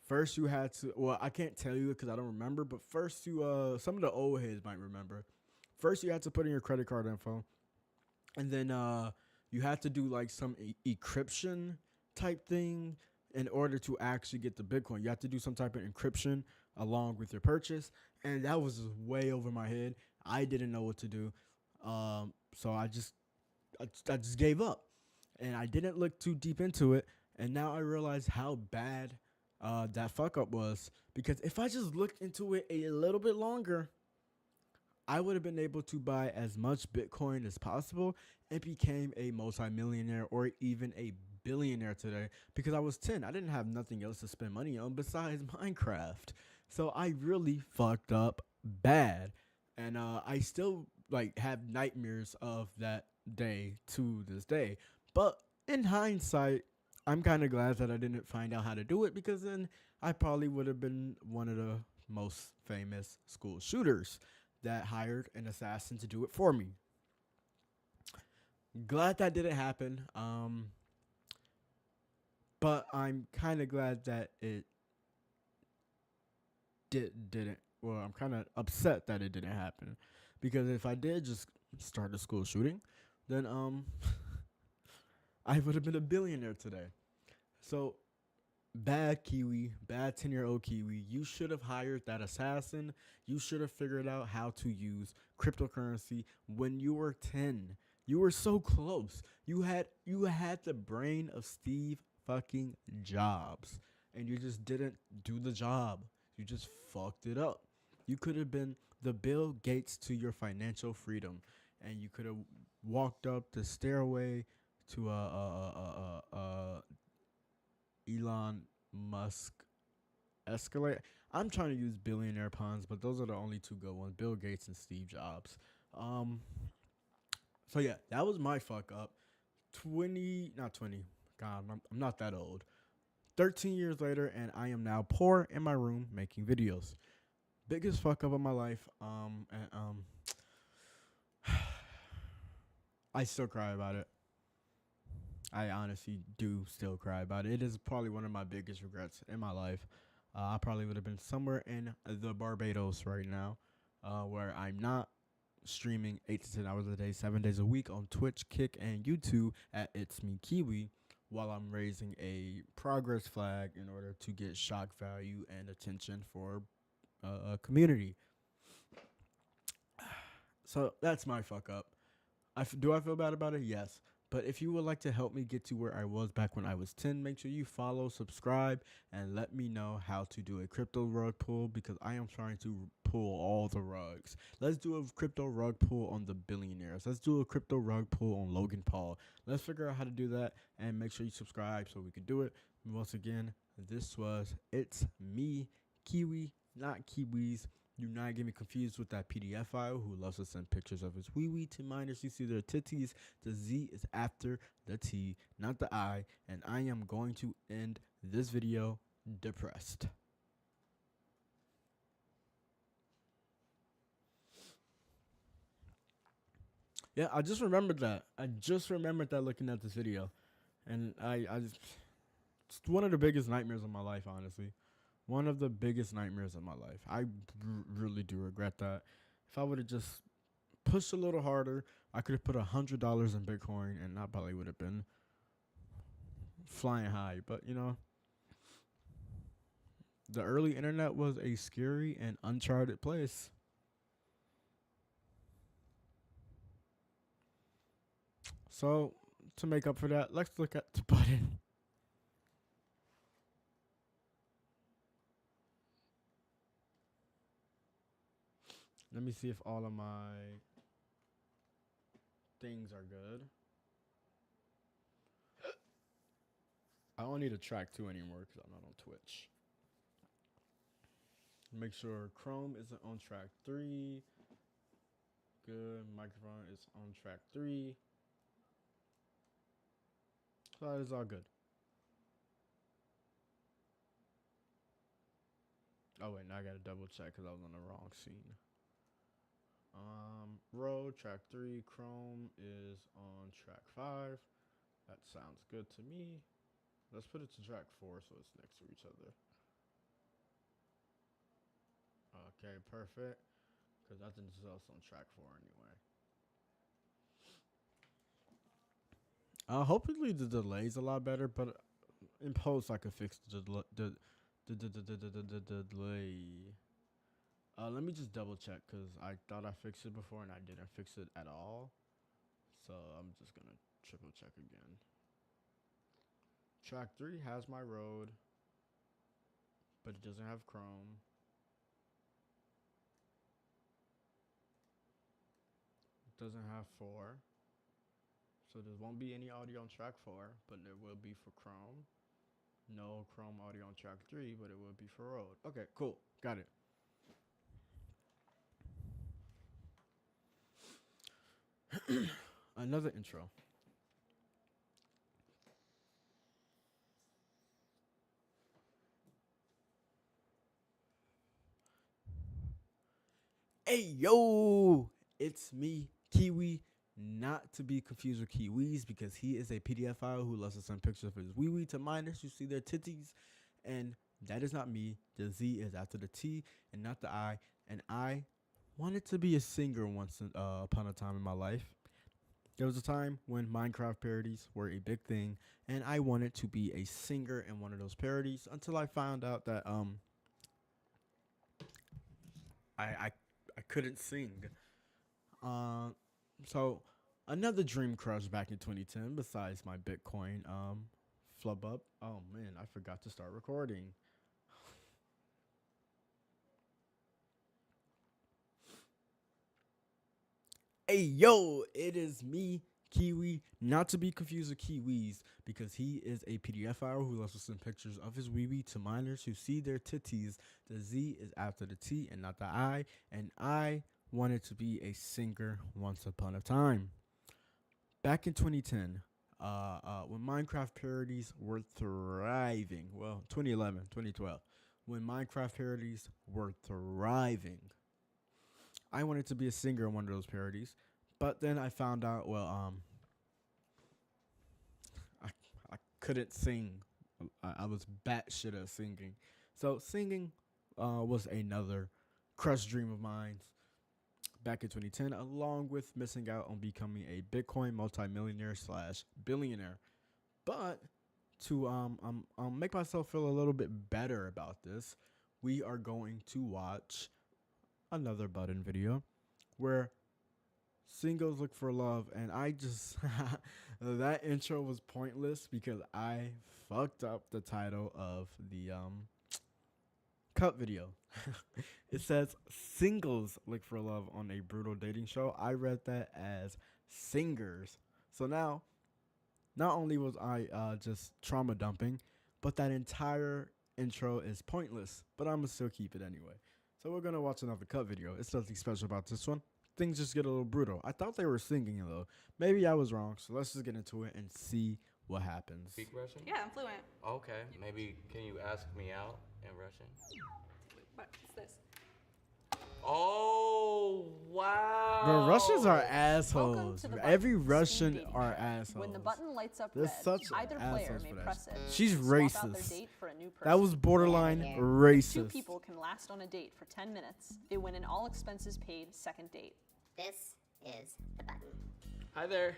First, you had to, well, I can't tell you because I don't remember, but first, some of the old heads might remember. First, you had to put in your credit card info, and then you had to do like some encryption type thing in order to actually get the Bitcoin. You have to do some type of encryption along with your purchase, and that was way over my head. I didn't know what to do, so I just gave up, and I didn't look too deep into it. And now I realize how bad that fuck up was, because if I just looked into it a little bit longer, I would have been able to buy as much Bitcoin as possible and became a multimillionaire or even a billionaire today, because I was 10. I didn't have nothing else to spend money on besides Minecraft. So I really fucked up bad. And I still like have nightmares of that day to this day. But in hindsight, I'm kind of glad that I didn't find out how to do it, because then I probably would have been one of the most famous school shooters that hired an assassin to do it for me. Glad that didn't happen. But I'm kind of glad that it didn't. Well, I'm kind of upset that it didn't happen, because if I did just start a school shooting, then I would have been a billionaire today. So bad Kiwi, bad 10-year-old Kiwi. You should have hired that assassin. You should have figured out how to use cryptocurrency when you were 10. You were so close. You had the brain of Steve fucking Jobs, and you just didn't do the job. You just fucked it up. You could have been the Bill Gates to your financial freedom, and you could have walked up the stairway to Elon Musk escalator. I'm trying to use billionaire puns, but those are the only two good ones: Bill Gates and Steve Jobs. So yeah, that was my fuck up. Not 20. God, I'm not that old. 13 years later, and I am now poor in my room making videos. Biggest fuck up of my life. I still cry about it. I honestly do still cry about it. It is probably one of my biggest regrets in my life. I probably would have been somewhere in the Barbados right now, where I'm not streaming 8 to 10 hours a day, 7 days a week on Twitch, Kick, and YouTube at It's Me Kiwi, while I'm raising a progress flag in order to get shock value and attention for a community. So that's my fuck up. Do I feel bad about it? Yes. But if you would like to help me get to where I was back when I was 10, make sure you follow, subscribe, and let me know how to do a crypto rug pull, because I am trying to pull all the rugs. Let's do a crypto rug pull on the billionaires. Let's do a crypto rug pull on Logan Paul. Let's figure out how to do that, and make sure you subscribe so we can do it. Once again, this was It's Me, Kiwi, not Kiwis. Do not get me confused with that PDF file who loves to send pictures of his wee-wee to minors. You see their titties. The Z is after the T, not the I. And I am going to end this video depressed. Yeah, I just remembered that. Looking at this video. And it's one of the biggest nightmares of my life, honestly. One of the biggest nightmares of my life. I really do regret that. If I would have just pushed a little harder, I could have put $100 in Bitcoin, and I probably would have been flying high. But, you know, the early internet was a scary and uncharted place. So, to make up for that, let's look at the button. Let me see if all of my things are good. I don't need a track 2 anymore because I'm not on Twitch. Make sure Chrome isn't on track 3. Good. Microphone is on track 3. So that is all good. Oh wait, now I gotta double check because I was on the wrong scene. Road track 3. Chrome is on track 5. That sounds good to me. Let's put it to track 4 so it's next to each other. Okay, perfect. Because I think this is also on track 4 anyway. Hopefully the delay's a lot better, but in post I could fix the delay. Let me just double check because I thought I fixed it before and I didn't fix it at all. So I'm just gonna triple check again. Track 3 has my road, but it doesn't have Chrome. It doesn't have 4. So there won't be any audio on track 4, but there will be for Chrome. No Chrome audio on track 3, but it will be for road. Okay, cool. Got it. Another intro. Hey yo, it's me, Kiwi, not to be confused with Kiwis because he is a PDF file who loves to send pictures of his wee wee to minors who see their titties, and that is not me. The Z is after the T and not the I, and I wanted to be a singer once upon a time in my life. There was a time when Minecraft parodies were a big thing, and I wanted to be a singer in one of those parodies until I found out that I couldn't sing. So another dream crush back in 2010 besides my Bitcoin flub up. Oh man, I forgot to start recording. Hey yo, it is me, Kiwi, not to be confused with Kiwis, because he is a PDF file who loves to send pictures of his wee wee to minors who see their titties. The Z is after the T and not the I, and I wanted to be a singer once upon a time. Back in 2010, when Minecraft parodies were thriving, well, 2011, 2012, when Minecraft parodies were thriving, I wanted to be a singer in one of those parodies, but then I found out, I couldn't sing. I was batshit at singing. So singing was another crush dream of mine back in 2010, along with missing out on becoming a Bitcoin multimillionaire / billionaire. But to make myself feel a little bit better about this, we are going to watch another Button video where singles look for love, and I just that intro was pointless because I fucked up the title of the cut video. It says singles look for love on a brutal dating show. I read that as singers. So now, not only was I just trauma dumping, but that entire intro is pointless, but I'm gonna still keep it anyway. So we're gonna watch another cut video. It's nothing special about this one. Things just get a little brutal. I thought they were singing though. Maybe I was wrong. So let's just get into it and see what happens. Speak Russian? Yeah, I'm fluent. Okay, maybe can you ask me out in Russian? What's this? Oh, wow. Bro, Russians are Welcome assholes. to the Every button Russian speed dating are show. assholes. When the button lights up They're red, such either player assholes may for that. press it. She's and swap out their racist. date for a new That was person. borderline Two racist. people can last on a date for 10 minutes. They win an all expenses paid second date. This is the button. Hi there,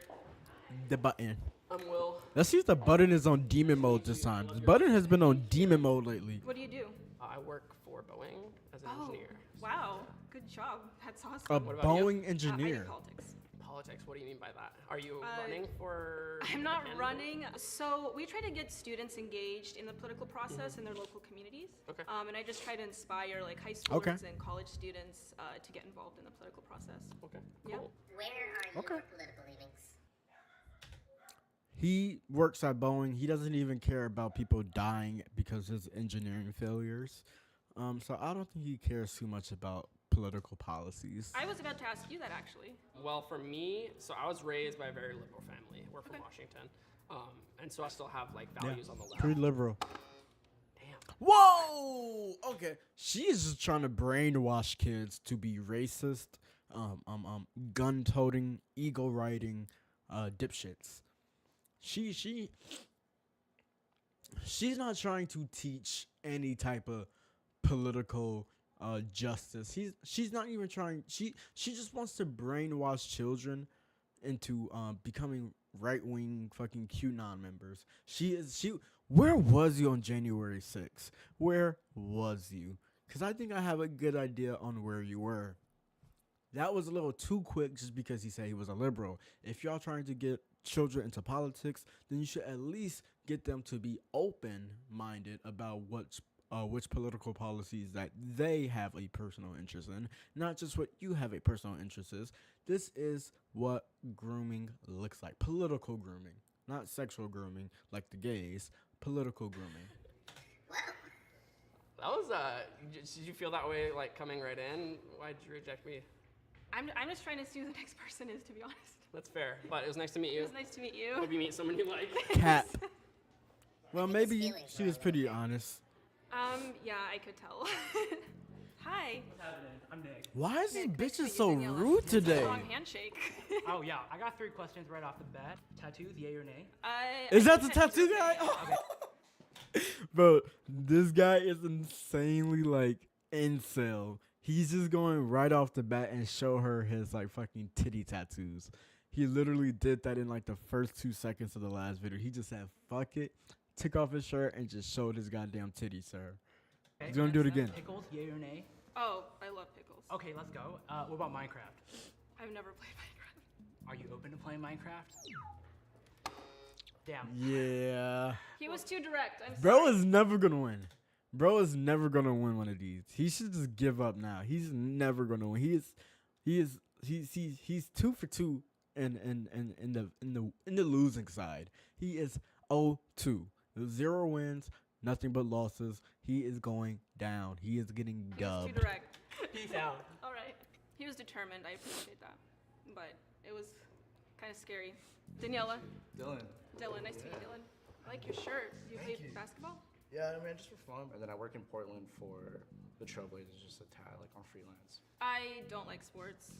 The button. I'm Will. Let's see if the button is on demon mode this time. The button has been on demon mode lately. What do you do? I work for Boeing as an engineer. Wow, good job. That's awesome. A What about you? Boeing I engineer. do politics. Politics, what do you mean by that? Are you Uh, running for I'm not candidate? running. So we try to get students engaged in the political process in their local communities. Okay. And I just try to inspire like high schoolers Okay. and college students to get involved in the political process. Okay, Yeah. cool. Where are your Okay. political leanings? He works at Boeing. He doesn't even care about people dying because of his engineering failures. So I don't think he cares too much about political policies. I was about to ask you that actually. Well, for me, so I was raised by a very liberal family. We're from Washington. And so I still have like values on the left. Pretty liberal. Damn. Whoa! Okay. She is just trying to brainwash kids to be racist, gun-toting, ego-riding, dipshits. She's not trying to teach any type of political justice. She's not even trying. She just wants to brainwash children into becoming right-wing fucking QAnon members. Where was you on January 6th? Where was you? Because I think I have a good idea on where you were. That was a little too quick just because he said he was a liberal. If y'all trying to get children into politics, then you should at least get them to be open-minded about which political policies that they have a personal interest in, not just what you have a personal interest in. This is what grooming looks like. Political grooming, not sexual grooming like the gays. Political grooming. That was, did you feel that way, like, coming right in? Why'd you reject me? I'm just trying to see who the next person is, to be honest. That's fair, but it was nice to meet It you. was nice to meet you. Hope you meet someone you like. Cap. Well, think his maybe feelings she were was pretty hurt. honest. Yeah, I could tell. Hi. What's happening? I'm Nick. Why is this Nick, nice bitch to meet you, so Daniela. rude It's a today? long handshake. Oh yeah, I got 3 questions right off the bat. Tattoos, yay or nay? Is I that the think tattoos tattoo are guy? okay. Bro, this guy is insanely like incel. He's just going right off the bat and show her his like fucking titty tattoos. He literally did that in like the first 2 seconds of the last video. He just said, fuck it, took off his shirt and just showed his goddamn titties, sir. Okay, He's gonna do it next up, again. Pickles, yay or nay? Oh, I love pickles. Okay, let's go. What about Minecraft? I've never played Minecraft. Are you open to playing Minecraft? Damn. Yeah. He was too direct. I'm Bro sorry. is never gonna win. Bro is never gonna win one of these. He should just give up now. He's never gonna win. He's 2 for 2 in the losing side. He is 0-2. 0 wins, nothing but losses. He is going down. He is getting He was too dubbed. direct. Peace out. All right. He was determined. I appreciate that. But it was kind of scary. Daniela. Dylan. Dylan. Nice to meet you, Dylan. I like your shirt. Do you play basketball? Yeah, I mean, just for fun. And then I work in Portland for the Trailblazers, just a tad, like on freelance. I don't like sports.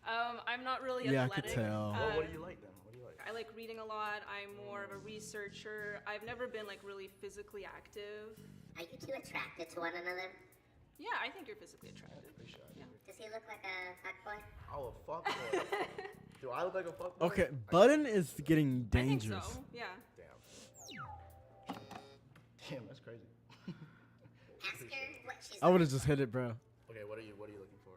I'm not really Yeah, I could athletic. tell. Well, what do you like then? What do you like? I like reading a lot. I'm more of a researcher. I've never been like really physically active. Are you two attracted to one another? Yeah, I think you're physically attractive. Yeah. Does he look like a fuckboy? Oh, a fuckboy. Do I look like a fuckboy? Okay, Button is getting I think dangerous. so. Yeah. Damn. Damn, that's crazy. Ask her what she's I would have just hit it, bro. Okay, what are you looking for?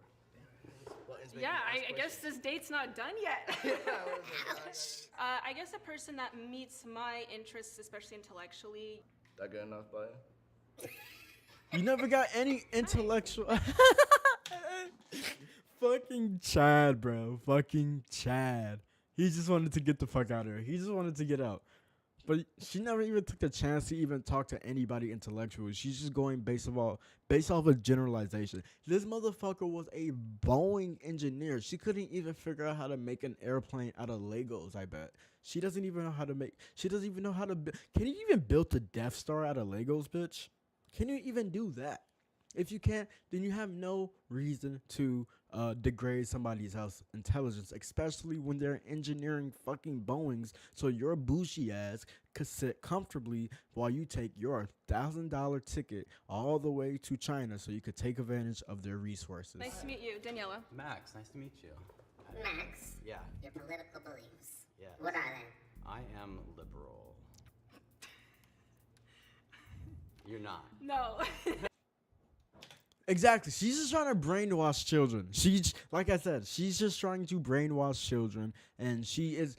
Buttons make Yeah, me ask I guess this date's not done yet. questions. I guess a person that meets my interests, especially intellectually. That good enough, Button? You never got any intellectual. Fucking Chad, bro. Fucking Chad. He just wanted to get the fuck out of here. He just wanted to get out. But she never even took the chance to even talk to anybody intellectual. She's just going based off of generalization. This motherfucker was a Boeing engineer. She couldn't even figure out how to make an airplane out of Legos, I bet. She doesn't even know how to can you even build the Death Star out of Legos, bitch? Can you even do that? If you can't, then you have no reason to degrade somebody else's intelligence, especially when they're engineering fucking Boeings. So your bougie ass could sit comfortably while you take your $1,000 ticket all the way to China so you could take advantage of their resources. Nice to meet you, Daniela. Max, nice to meet you. Max, Yeah, your political beliefs. yeah. What are they? I am liberal. You're not. No. Exactly. She's just trying to brainwash children. Like I said, she's just trying to brainwash children, and she's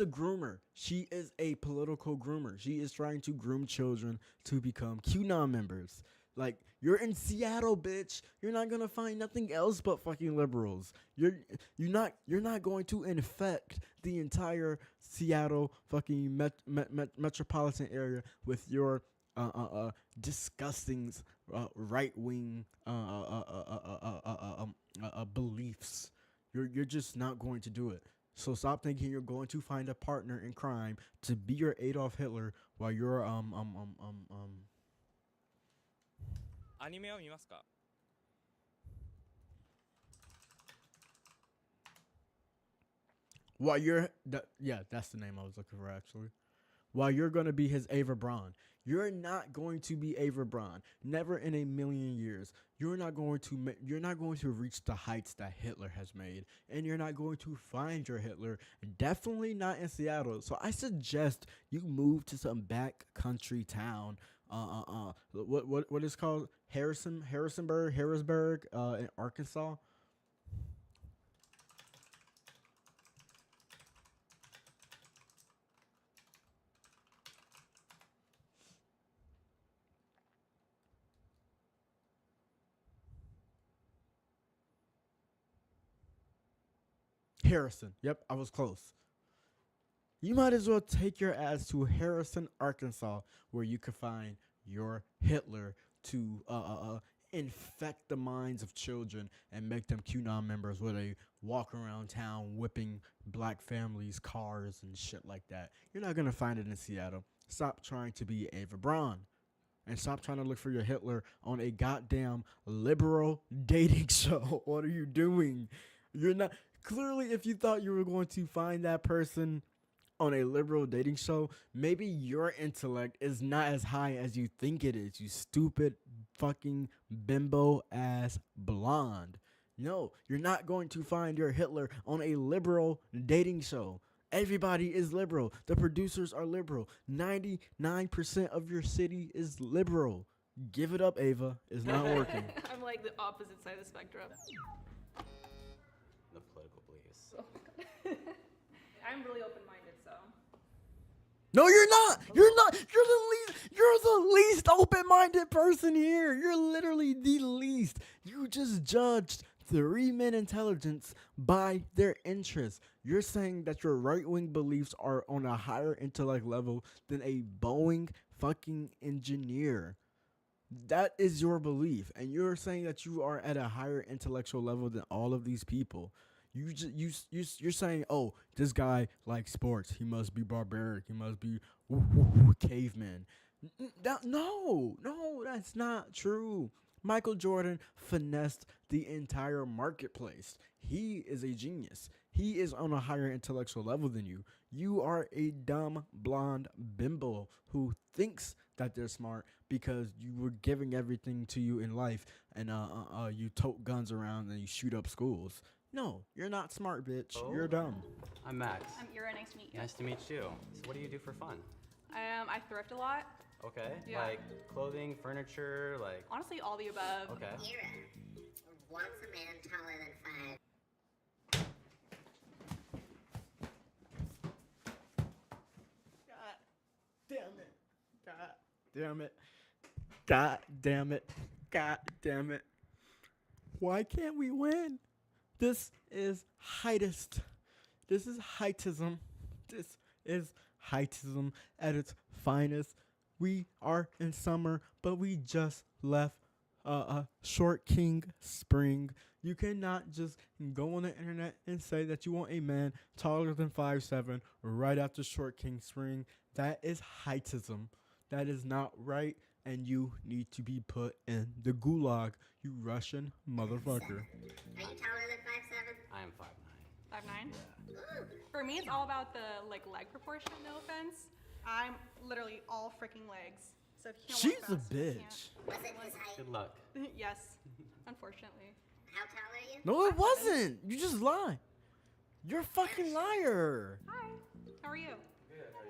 a groomer. She is a political groomer. She is trying to groom children to become QAnon members. Like, you're in Seattle, bitch. You're not gonna find nothing else but fucking liberals. You're not going to infect the entire Seattle fucking metropolitan area with your disgusting right wing beliefs. You're just not going to do it. So stop thinking you're going to find a partner in crime to be your Adolf Hitler while you're アニメを見ますか？ while you're yeah, that's the name I was looking for actually. While you're going to be his Ava Braun. You're not going to be Ava Braun. Never in a million years. You're not going to reach the heights that Hitler has made, and you're not going to find your Hitler. Definitely not in Seattle. So I suggest you move to some back country town. What is called Harrisburg, in Arkansas. Harrison. Yep, I was close. You might as well take your ass to Harrison, Arkansas, where you can find your Hitler to infect the minds of children and make them QAnon members where they walk around town whipping black families' cars and shit like that. You're not going to find it in Seattle. Stop trying to be Ava Braun. And stop trying to look for your Hitler on a goddamn liberal dating show. What are you doing? You're not... Clearly, if you thought you were going to find that person on a liberal dating show, maybe your intellect is not as high as you think it is, you stupid fucking bimbo ass blonde. No, you're not going to find your Hitler on a liberal dating show. Everybody is liberal. The producers are liberal. 99% of your city is liberal. Give it up, Ava. It's not working. I'm like the opposite side of the spectrum. The political beliefs. Oh my God. I'm really open-minded, so. No, you're not. You're not. You're the least open-minded person here. You're literally the least. You just judged 3 men intelligence by their interests. You're saying that your right-wing beliefs are on a higher intellect level than a Boeing fucking engineer. That is your belief, and you're saying that you are at a higher intellectual level than all of these people. You're saying, oh, this guy likes sports. He must be barbaric. He must be caveman. No, that's not true. Michael Jordan finessed the entire marketplace. He is a genius. He is on a higher intellectual level than you. You are a dumb blonde bimbo who thinks that they're smart because you were giving everything to you in life, and you tote guns around and you shoot up schools. No, you're not smart, bitch. Oh. You're dumb. I'm Max. I'm Ira. Nice to meet you. Nice to meet you. So what do you do for fun? I thrift a lot. Okay. Yeah. Like clothing, furniture, like. Honestly, all the above. Okay. Ira wants a man taller than 5. God damn it. God damn it. Why can't we win? This is heightist. This is heightism. This is heightism at its finest. We are in summer, but we just left Short King Spring. You cannot just go on the internet and say that you want a man taller than 5'7" right after Short King Spring. That is heightism. That is not right, and you need to be put in the gulag, you Russian motherfucker. Are you taller than 5'7"? I am 5'9". 5'9". For me, it's all about the leg proportion. No offense. I'm literally all freaking legs. So if you She's can't a walk fast, you bitch. Was it his height? Good luck. can't. Yes, unfortunately. How tall are you? No, it wasn't. You just lied. You're a fucking liar. Hi. How are you?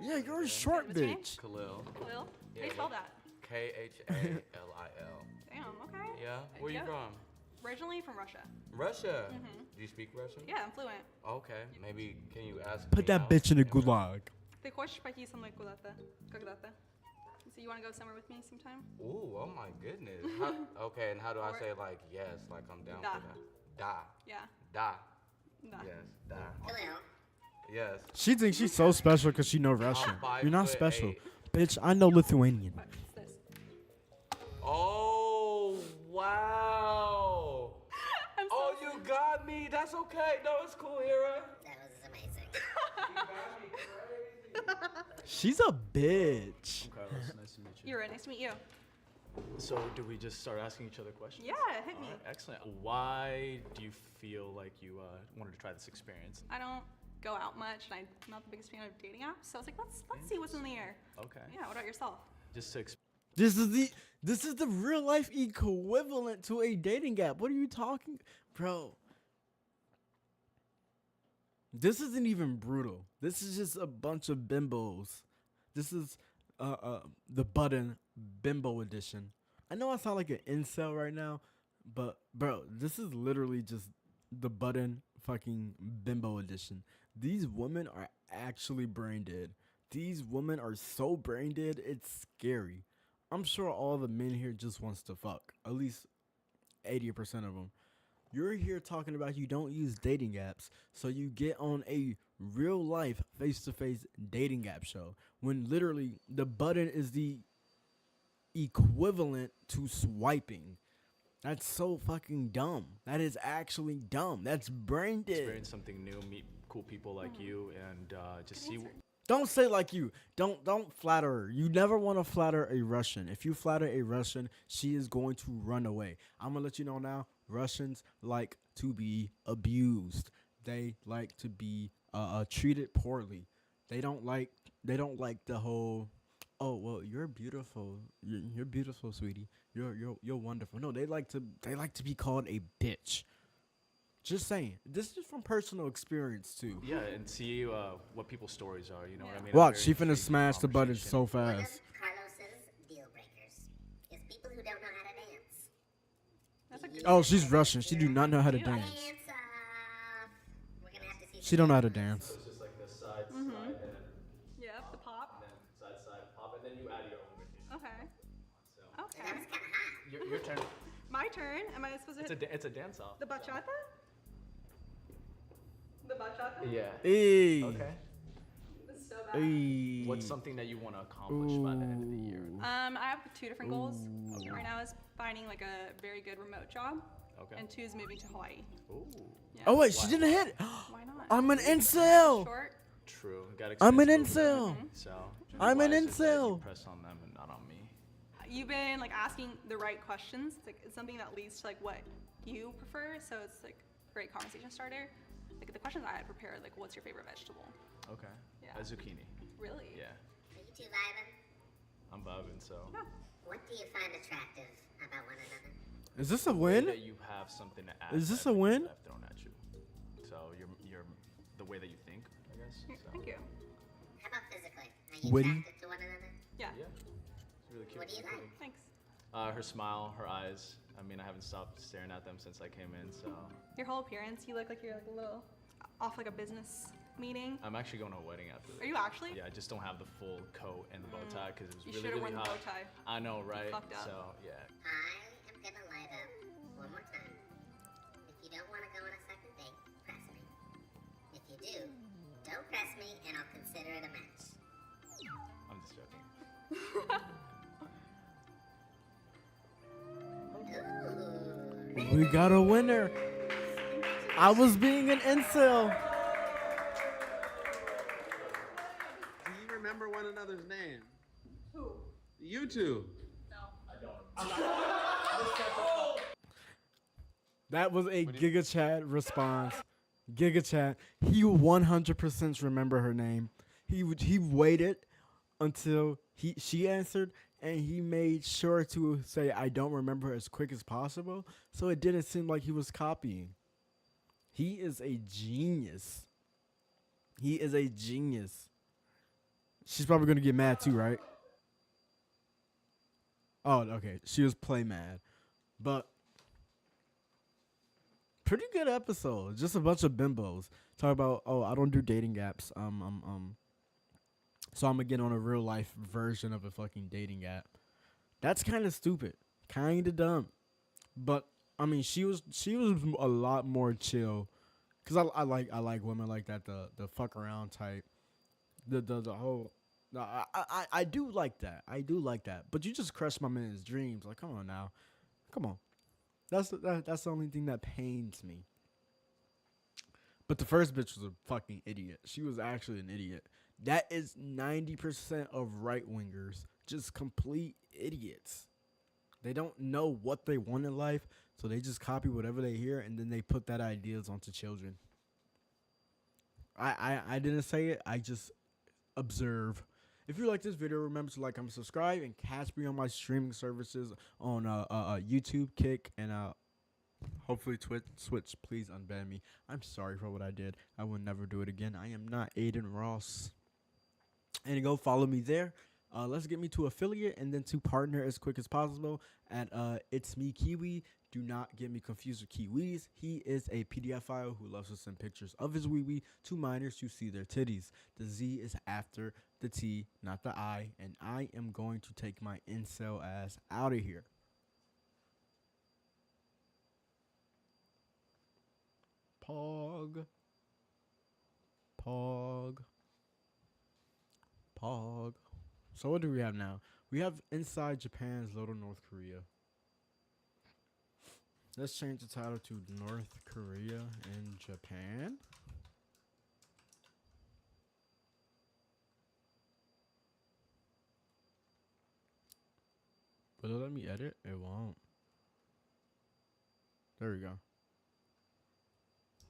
Yeah, you're a short What's your name? bitch. Khalil. Khalil. How do Yeah. you spell that? Khalil. Damn. Okay. Yeah. Where you Yeah. from? Originally from Russia. Russia. Do you speak Russian? Yeah, I'm fluent. Okay. Maybe can you ask Put me that out? bitch in a Yeah. gulag. Ты хочешь пойти со мной куда-то? Когда-то? So you want to go somewhere with me sometime? Ooh, oh my goodness. How, okay, and how do I Or- say like yes, like I'm down Da. for that? Da. Yeah. Da. Da. Yes. Da. Khalil, Yes. She thinks she's so special because she know Russian. You're not 5'8". special. Bitch, I know Lithuanian. What? What's this? Oh. Wow. I'm Oh, so you got me. That's okay. No, it's cool, Hira. That was amazing. She's a bitch. Carlos, nice to meet you. You're right. Nice to meet you. So, do we just start asking each other questions? Yeah, hit me. All right, excellent. Why do you feel like you wanted to try this experience? I don't go out much, and I'm not the biggest fan of dating apps. So I was like, let's see what's in the air. Okay. Yeah. What about yourself? Just to This is the real life equivalent to a dating app. What are you talking, bro? This isn't even brutal. This is just a bunch of bimbos. This is the button bimbo edition. I know I sound like an incel right now, but bro, this is literally just the button fucking bimbo edition. These women are actually brain dead. These women are so brain dead, it's scary. I'm sure all the men here just wants to fuck. At least 80% of them. You're here talking about you don't use dating apps, so you get on a real life face-to-face dating app show when literally the button is the equivalent to swiping. That's so fucking dumb. That is actually dumb. That's brain dead. experience something new, meet cool people like you, and just see. Don't say like you. Don't flatter her. You never want to flatter a Russian. If you flatter a Russian, she is going to run away. I'm gonna let you know now. Russians like to be abused. They like to be treated poorly. They don't like the whole, oh well, you're beautiful. You're beautiful, sweetie. You're wonderful. No, they like to be called a bitch. Just saying. This is from personal experience too. Yeah, and see what people's stories are. You know what I mean? Watch, A she very finna intriguing smash the button conversation. so One of fast. Carlos's deal breakers is people who don't know how to dance. That's a good. Oh, she's Russian. She do not know how to dance. Dance off. We're gonna have to see. She don't know how to dance. So it's just like the side, Mm-hmm. slide, and then Yep. The pop. and then side, pop, and then you add your own routine. Okay. So That Okay. was kind of hot. your turn. My turn. Am I supposed to hit It's a dance off. the bachata? The bachata? Yeah. Hey. Okay. This is so bad. Hey. What's something that you want to accomplish by the end of the year? I have two different goals. Right now is finding like a very good remote job, Okay. and two is moving to Hawaii. Ooh. Yeah. Oh wait, she didn't hit it. Why not? I'm an incel. Short. True. Got I'm an experience moving incel. everything, So I'm an why is it that you incel. press on them and not on me. You've been like asking the right questions. It's something that leads to like what you prefer. So it's like a great conversation starter. Like the questions I had prepared, like what's your favorite vegetable? Okay. Yeah. A zucchini. Really? Yeah. Are you two vibing? I'm vibing. So. What do you find attractive about one another? Is this a That win? you have something to add. Is to this a everything win? that I've thrown at you. So you're the way that you think, I guess. So. Thank you. How about physically? Are you Witty. attracted to one another? Yeah. Yeah. It's really cute. What do you really like? Thanks. Her smile, her eyes. I mean, I haven't stopped staring at them since I came in. So Your whole appearance, you look like you're like a little off like a business meeting. I'm actually going to a wedding after this. Are you actually? Yeah, I just don't have the full coat and the bow tie because it was You really, should've really worn the hot. bow tie. I know, right? fucked up. So yeah. I am gonna light up one more time. If you don't want to go on a second date, press me. If you do, don't press me and I'll consider it a match. I'm just joking. Ooh. We got a winner. I was being an incel. Do you remember one another's name? Who? You two. That was a Giga Chat response. Giga Chat. He 100% remember her name. He waited until she answered, and he made sure to say I don't remember as quick as possible, so it didn't seem like he was copying. He is a genius. He is a genius. She's probably gonna get mad too, right? Oh, okay. She was play mad, but pretty good episode. Just a bunch of bimbos talk about, oh, I don't do dating apps. So I'm gonna get on a real life version of a fucking dating app. That's kind of stupid, kind of dumb. But I mean, she was a lot more chill, cause I like women like that, the fuck around type, the whole. No, I do like that. I do like that. But you just crushed my man's dreams. Like, come on now, come on. That's the only thing that pains me. But the first bitch was a fucking idiot. She was actually an idiot. That is 90% of right wingers, just complete idiots. They don't know what they want in life, so they just copy whatever they hear and then they put that ideas onto children. I didn't say it. I just observe. If you like this video, remember to like, comment, subscribe, and catch me on my streaming services on YouTube, Kick, and hopefully Twitch. Please unban me. I'm sorry for what I did. I will never do it again. I am not Aiden Ross. And go follow me there. Let's get me to affiliate and then to partner as quick as possible at It's Me Kiwi. Do not get me confused with Kiwis. He is a PDF file who loves to send pictures of his wee-wee to minors to see their titties. The Z is after the T, not the I, and I am going to take my incel ass out of here. Pog. So what do we have now? We have inside Japan's little North Korea. Let's change the title to North Korea and Japan. Will it let me edit? It won't. There we go.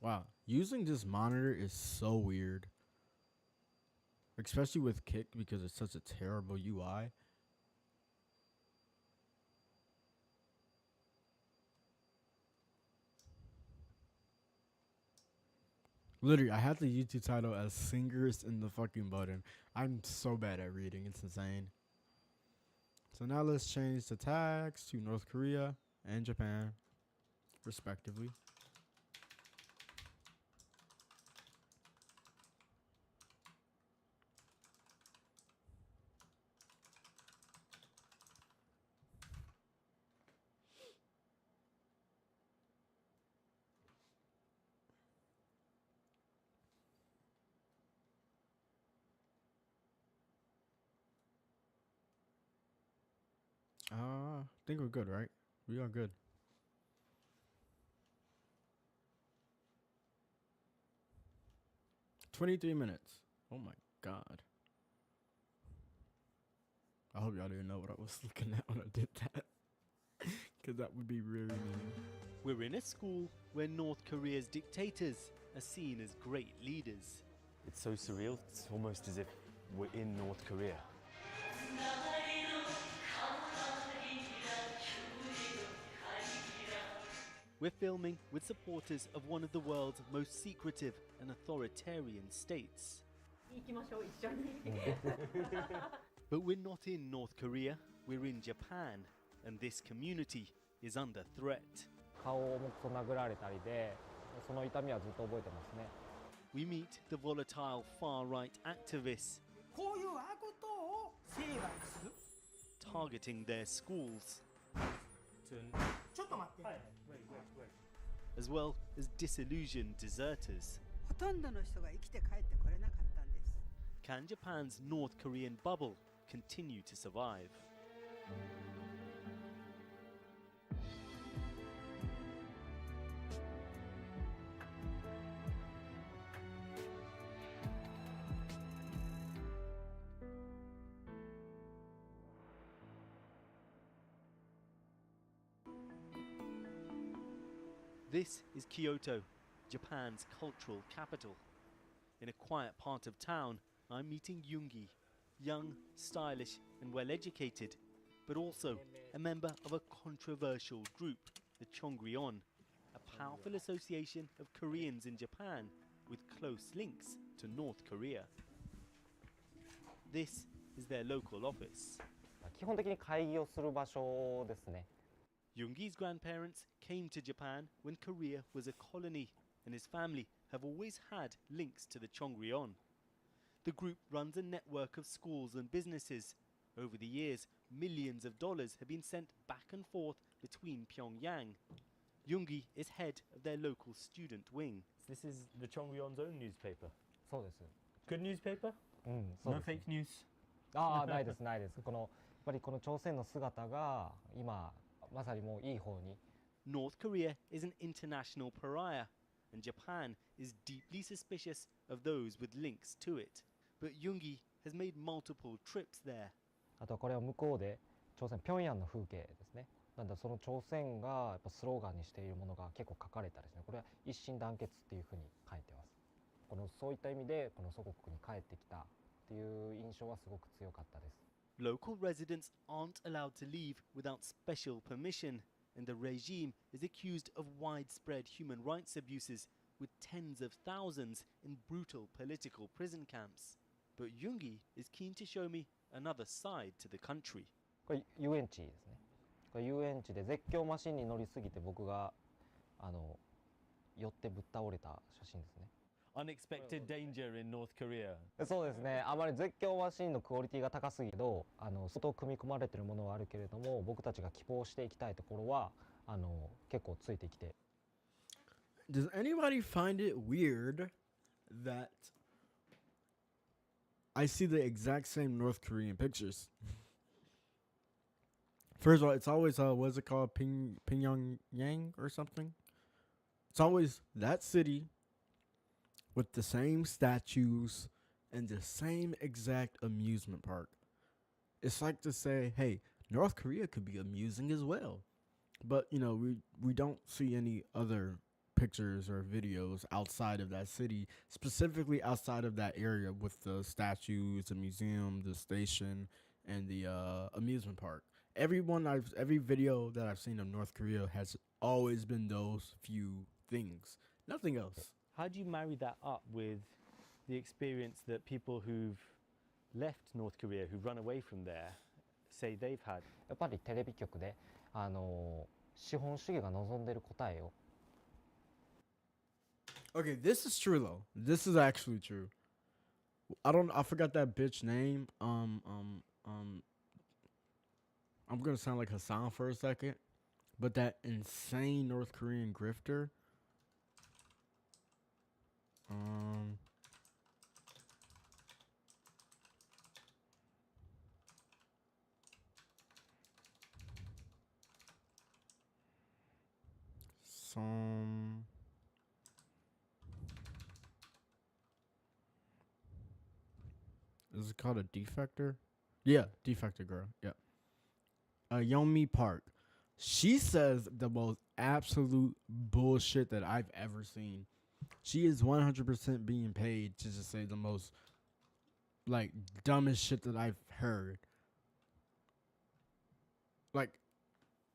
Wow, using this monitor is so weird. Especially with Kick because it's such a terrible UI. Literally, I had the YouTube title as Singers in the fucking button. I'm so bad at reading. It's insane. So now let's change the tags to North Korea and Japan, respectively. I think we're good, right? We are good. $23 minutes. Oh my god. I hope y'all didn't know what I was looking at when I did that. Because that would be really mean. We're in a school where North Korea's dictators are seen as great leaders. It's so surreal. It's almost as if we're in North Korea. We're filming with supporters of one of the world's most secretive and authoritarian states. But we're not in North Korea, we're in Japan, and this community is under threat. We meet the volatile far-right activists targeting their schools, as well as disillusioned deserters. Can Japan's North Korean bubble continue to survive? This is Kyoto, Japan's cultural capital. In a quiet part of town, I'm meeting Yoongi, young, stylish and well-educated, but also a member of a controversial group, the Chongryon, a powerful association of Koreans in Japan with close links to North Korea. This is their local office. 基本的に会議をする場所ですね。 Yoongi's grandparents came to Japan when Korea was a colony, and his family have always had links to the Chongryon. The group runs a network of schools and businesses. Over the years, millions of dollars have been sent back and forth between Pyongyang. Yoongi is head of their local student wing. This is the Chongryon's own newspaper. そうです。 Good newspaper? そうで No す。 fake news? ないです。やっぱりこの朝鮮の姿が今まさにもういい方に North Korea is an international pariah, and Japan is deeply suspicious of those with links to it. But Yoongi has made multiple trips there. あとこれは向こうで朝鮮平壌の風景ですね。なんだその朝鮮がやっぱスローガンにしているものが結構書かれたですね。これは一心団結っていうふうに書いてます。そういった意味でこの祖国に帰ってきたっていう印象はすごく強かったです。Local residents aren't allowed to leave without special permission, and the regime is accused of widespread human rights abuses with tens of thousands in brutal political prison camps. But Yoongi is keen to show me another side to the country. これ遊園地ですね。これ遊園地で絶叫マシンに乗りすぎて僕が寄ってぶっ倒れた写真ですね。Unexpected danger in North Korea. そうですね。あまり絶叫マシンのクオリティが高すぎるけど、相当組み込まれているものはあるけれども、僕たちが希望していきたいところは結構ついてきて。Does anybody find it weird that I see the exact same North Korean pictures? First of all, it's always what is it called, Pyongyang or something? It's always that city with the same statues and the same exact amusement park. It's like to say, hey, North Korea could be amusing as well. But, you know, we don't see any other pictures or videos outside of that city, specifically outside of that area with the statues, the museum, the station, and the amusement park. Every video that I've seen of North Korea has always been those few things, nothing else. How do you marry that up with the experience that people who've left North Korea, who've run away from there, say they've had? やっぱりテレビ局で資本主義が望んでいる答えを。Okay, this is true though. This is actually true. I forgot that bitch name. I'm gonna sound like Hassan for a second, but that insane North Korean grifter. Is it called a defector? Yeah, defector girl. Yeah. Yeonmi Park. She says the most absolute bullshit that I've ever seen. She is 100% being paid to just say the most, like, dumbest shit that I've heard. Like,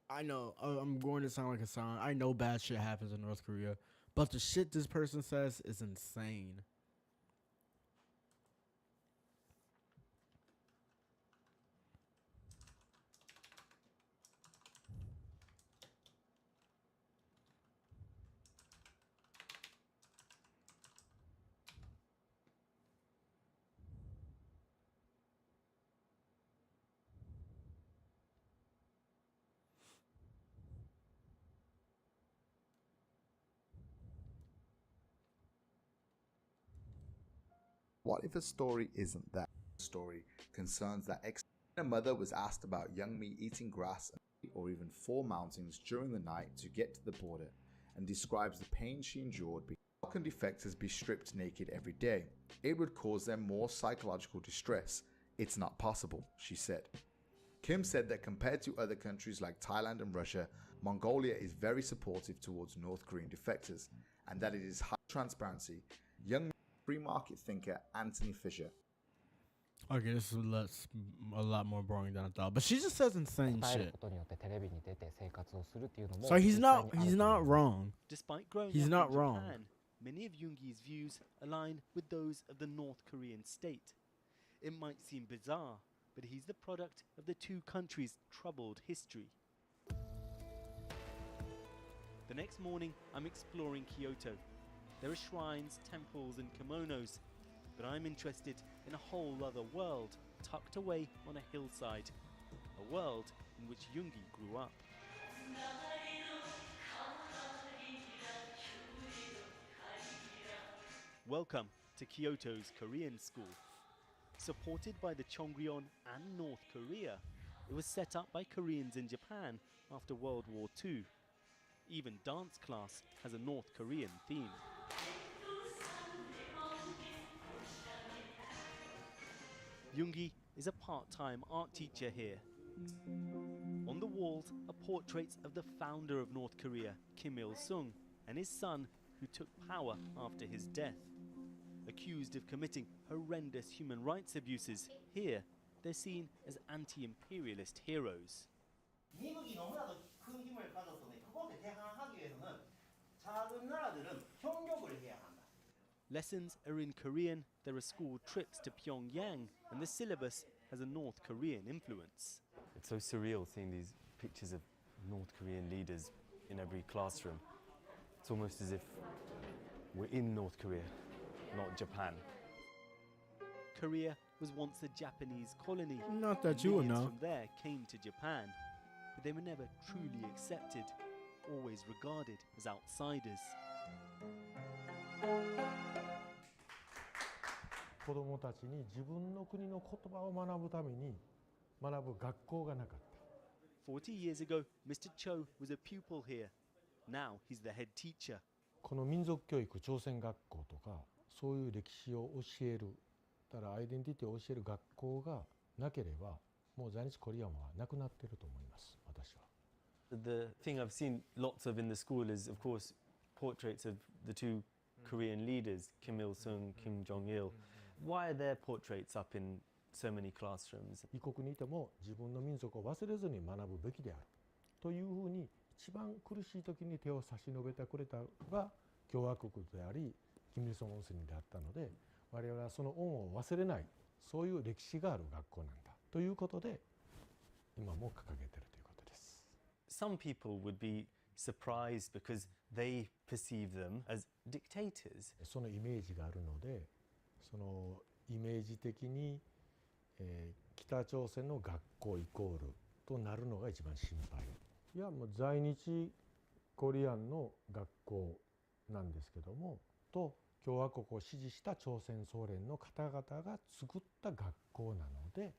I know, I'm going to sound like a son. I know bad shit happens in North Korea, but the shit this person says is insane. What if a story isn't that? Story concerns that a mother was asked about Youngmi eating grass or even 4 mountains during the night to get to the border, and describes the pain she endured. How can defectors be stripped naked every day? It would cause them more psychological distress. It's not possible, she said. Kim said that compared to other countries like Thailand and Russia, Mongolia is very supportive towards North Korean defectors, and that it is high transparency. Young free market thinker Anthony Fisher. Okay, this is a lot more boring than I thought. But she just says insane shit. So he's not wrong. Despite growing he's up not in wrong. Japan, many of Yoongi's views align with those of the North Korean state. It might seem bizarre, but he's the product of the two countries' troubled history. The next morning, I'm exploring Kyoto. There are shrines, temples, and kimonos, but I'm interested in a whole other world tucked away on a hillside, a world in which Yoongi grew up. Welcome to Kyoto's Korean school. Supported by the Chongryon and North Korea, it was set up by Koreans in Japan after World War II. Even dance class has a North Korean theme. Yoongi is a part-time art teacher here. On the walls are portraits of the founder of North Korea, Kim Il-sung, and his son, who took power after his death. Accused of committing horrendous human rights abuses, here they're seen as anti-imperialist heroes. 미국이 너무나도 큰 힘을 가져서 그곳에 대항하기 위해서는 작은 나라들은 협력을 해야 한다. Lessons are in Korean, there are school trips to Pyongyang, and the syllabus has a North Korean influence. It's so surreal seeing these pictures of North Korean leaders in every classroom. It's almost as if we're in North Korea, not Japan. Korea was once a Japanese colony. Not that you would Millions know. from there came to Japan, but they were never truly accepted, always regarded as outsiders. 子どもたちに自分の国の言葉を学ぶために学ぶ学校がなかった。 40 years ago, Mr. Cho was a pupil here. Now he's the head teacher. この民族教育朝鮮学校とかそういう歴史を教えるだからアイデンティティを教える学校がなければもう在日コリアンはなくなっていると思います私は。 The thing I've seen lots of in the school is, of course, portraits of the two Korean leaders, Kim Il-sung, Kim Jong-il. Why are their portraits up in so many classrooms? 異国にいても自分の民族を忘れずに学ぶべきであるというふうに一番苦しい時に手を差し伸べてくれたのが共和国でありキム・イルソン・オンスリンであったので我々はその恩を忘れないそういう歴史がある学校なんだということで今も掲げているということです。 Some people would be surprised because they perceive them as dictators. そのイメージがあるのでそのイメージ的に、北朝鮮の学校イコールとなるのが一番心配。いやもう在日コリアンの学校なんですけどもと共和国を支持した朝鮮総連の方々が作った学校なので。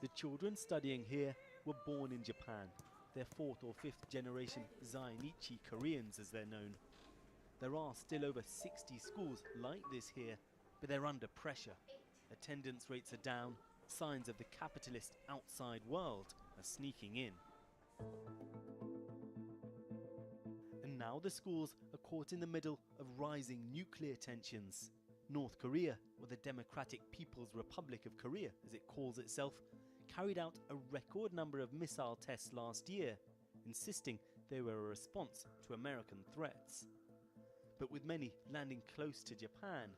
The children studying here were born in Japan. They're 4th or 5th generation Zainichi Koreans, as they're known. There are still over 60 schools like this here, but they're under pressure. Attendance rates are down, signs of the capitalist outside world are sneaking in. And now the schools are caught in the middle of rising nuclear tensions. North Korea, or the Democratic People's Republic of Korea, as it calls itself, carried out a record number of missile tests last year, insisting they were a response to American threats. But with many landing close to Japan,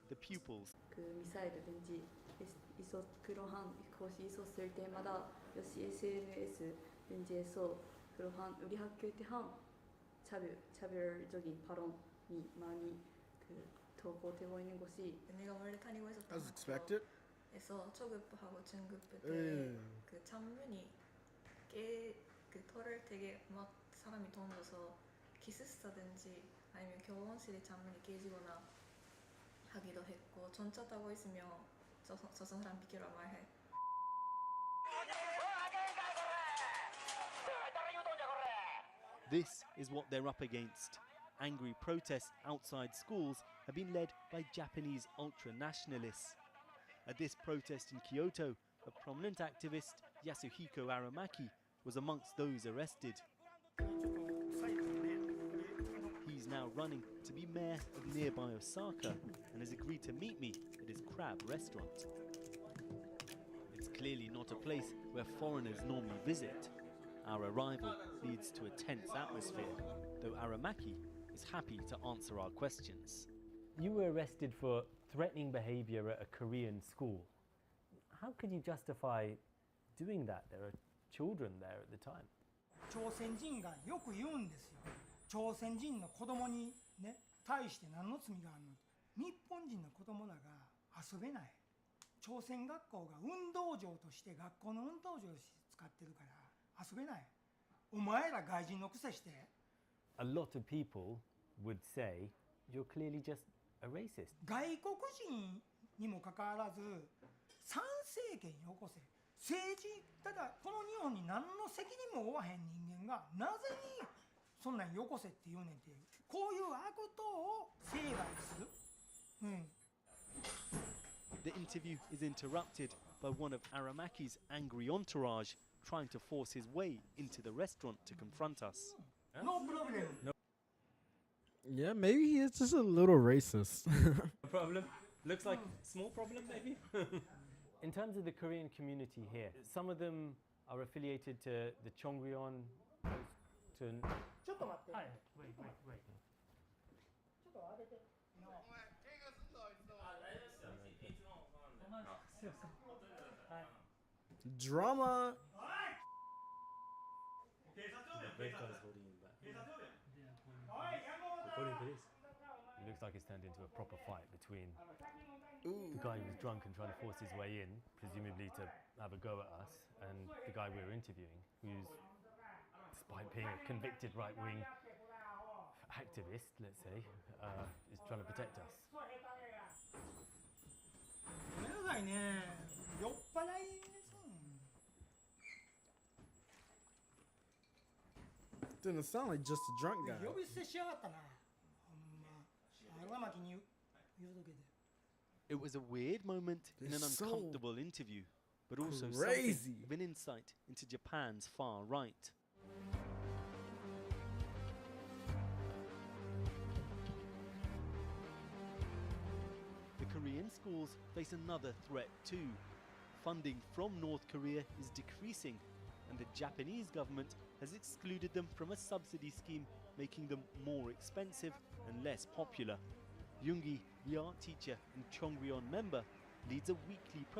the pupils 미사일을 왠지 있었 그러한 것이 있었을 때마다 역시 SNS 왠지에서 그러한 우리 학교에 대한 차별적인 발언이 많이投稿되고 있는 것이 내가 원래 다니고 있었던 As expected. 학교에서 초급부하고 중급부 때 예. 그 창문이 그 털을 되게 막 사람이 던져서 기숙사든지 아니면 교원실의 창문이 깨지거나 하기도 했고 전차 타고 있으면 저 사람 비키라 말해. This is what they're up against. Angry protests outside schools have been led by Japanese ultra-nationalists. At this protest in Kyoto, a prominent activist, Yasuhiko Aramaki, was amongst those arrested. He's now running to be mayor of nearby Osaka and has agreed to meet me at his crab restaurant. It's clearly not a place where foreigners normally visit. Our arrival leads to a tense atmosphere, though Aramaki is happy to answer our questions. You were arrested for threatening behavior at a Korean school. How could you justify doing that? There are children there at the time. 朝鮮人がよく言うんですよ。朝鮮人の子供にね、対して何の罪があるの？日本人の子供らが遊べない。朝鮮学校が運動場として学校の運動場として使ってるから遊べない。お前ら外人のくせして。A lot of people would say, you're clearly just a racist. 外国人にもかかわらず参政権よこせ政治ただこの日本に何の責任も負わへん人間がなぜにそんなんよこせって言うねんっていうこういう悪党を成敗する、The interview is interrupted by one of Aramaki's angry entourage trying to force his way into the restaurant to confront us. No problem. Yeah, maybe he is just a little racist. A problem? Looks like small problem, maybe? In terms of the Korean community here, some of them are affiliated to the Chongryon. To ちょっと待って。はい。Wait, wait, wait. ちょっと当てて。Drama. It looks like it's turned into a proper fight between the guy who was drunk and trying to force his way in, presumably to have a go at us, and the guy we were interviewing, who's, despite being a convicted right-wing activist, let's say, is trying to protect us. ごめんなさいね。酔っ払いです。 Didn't sound like just a drunk guy. 呼び捨てしやがったな。ほんま。荒牧に言うとけで。 It was a weird moment in an They're so uncomfortable interview, but also crazy. something of an insight into Japan's far right. The Korean schools face another threat too. Funding from North Korea is decreasing, and the Japanese government has excluded them from a subsidy scheme, making them more expensive and less popular. Yoongi, the art teacher and Chongryon member, leads a weekly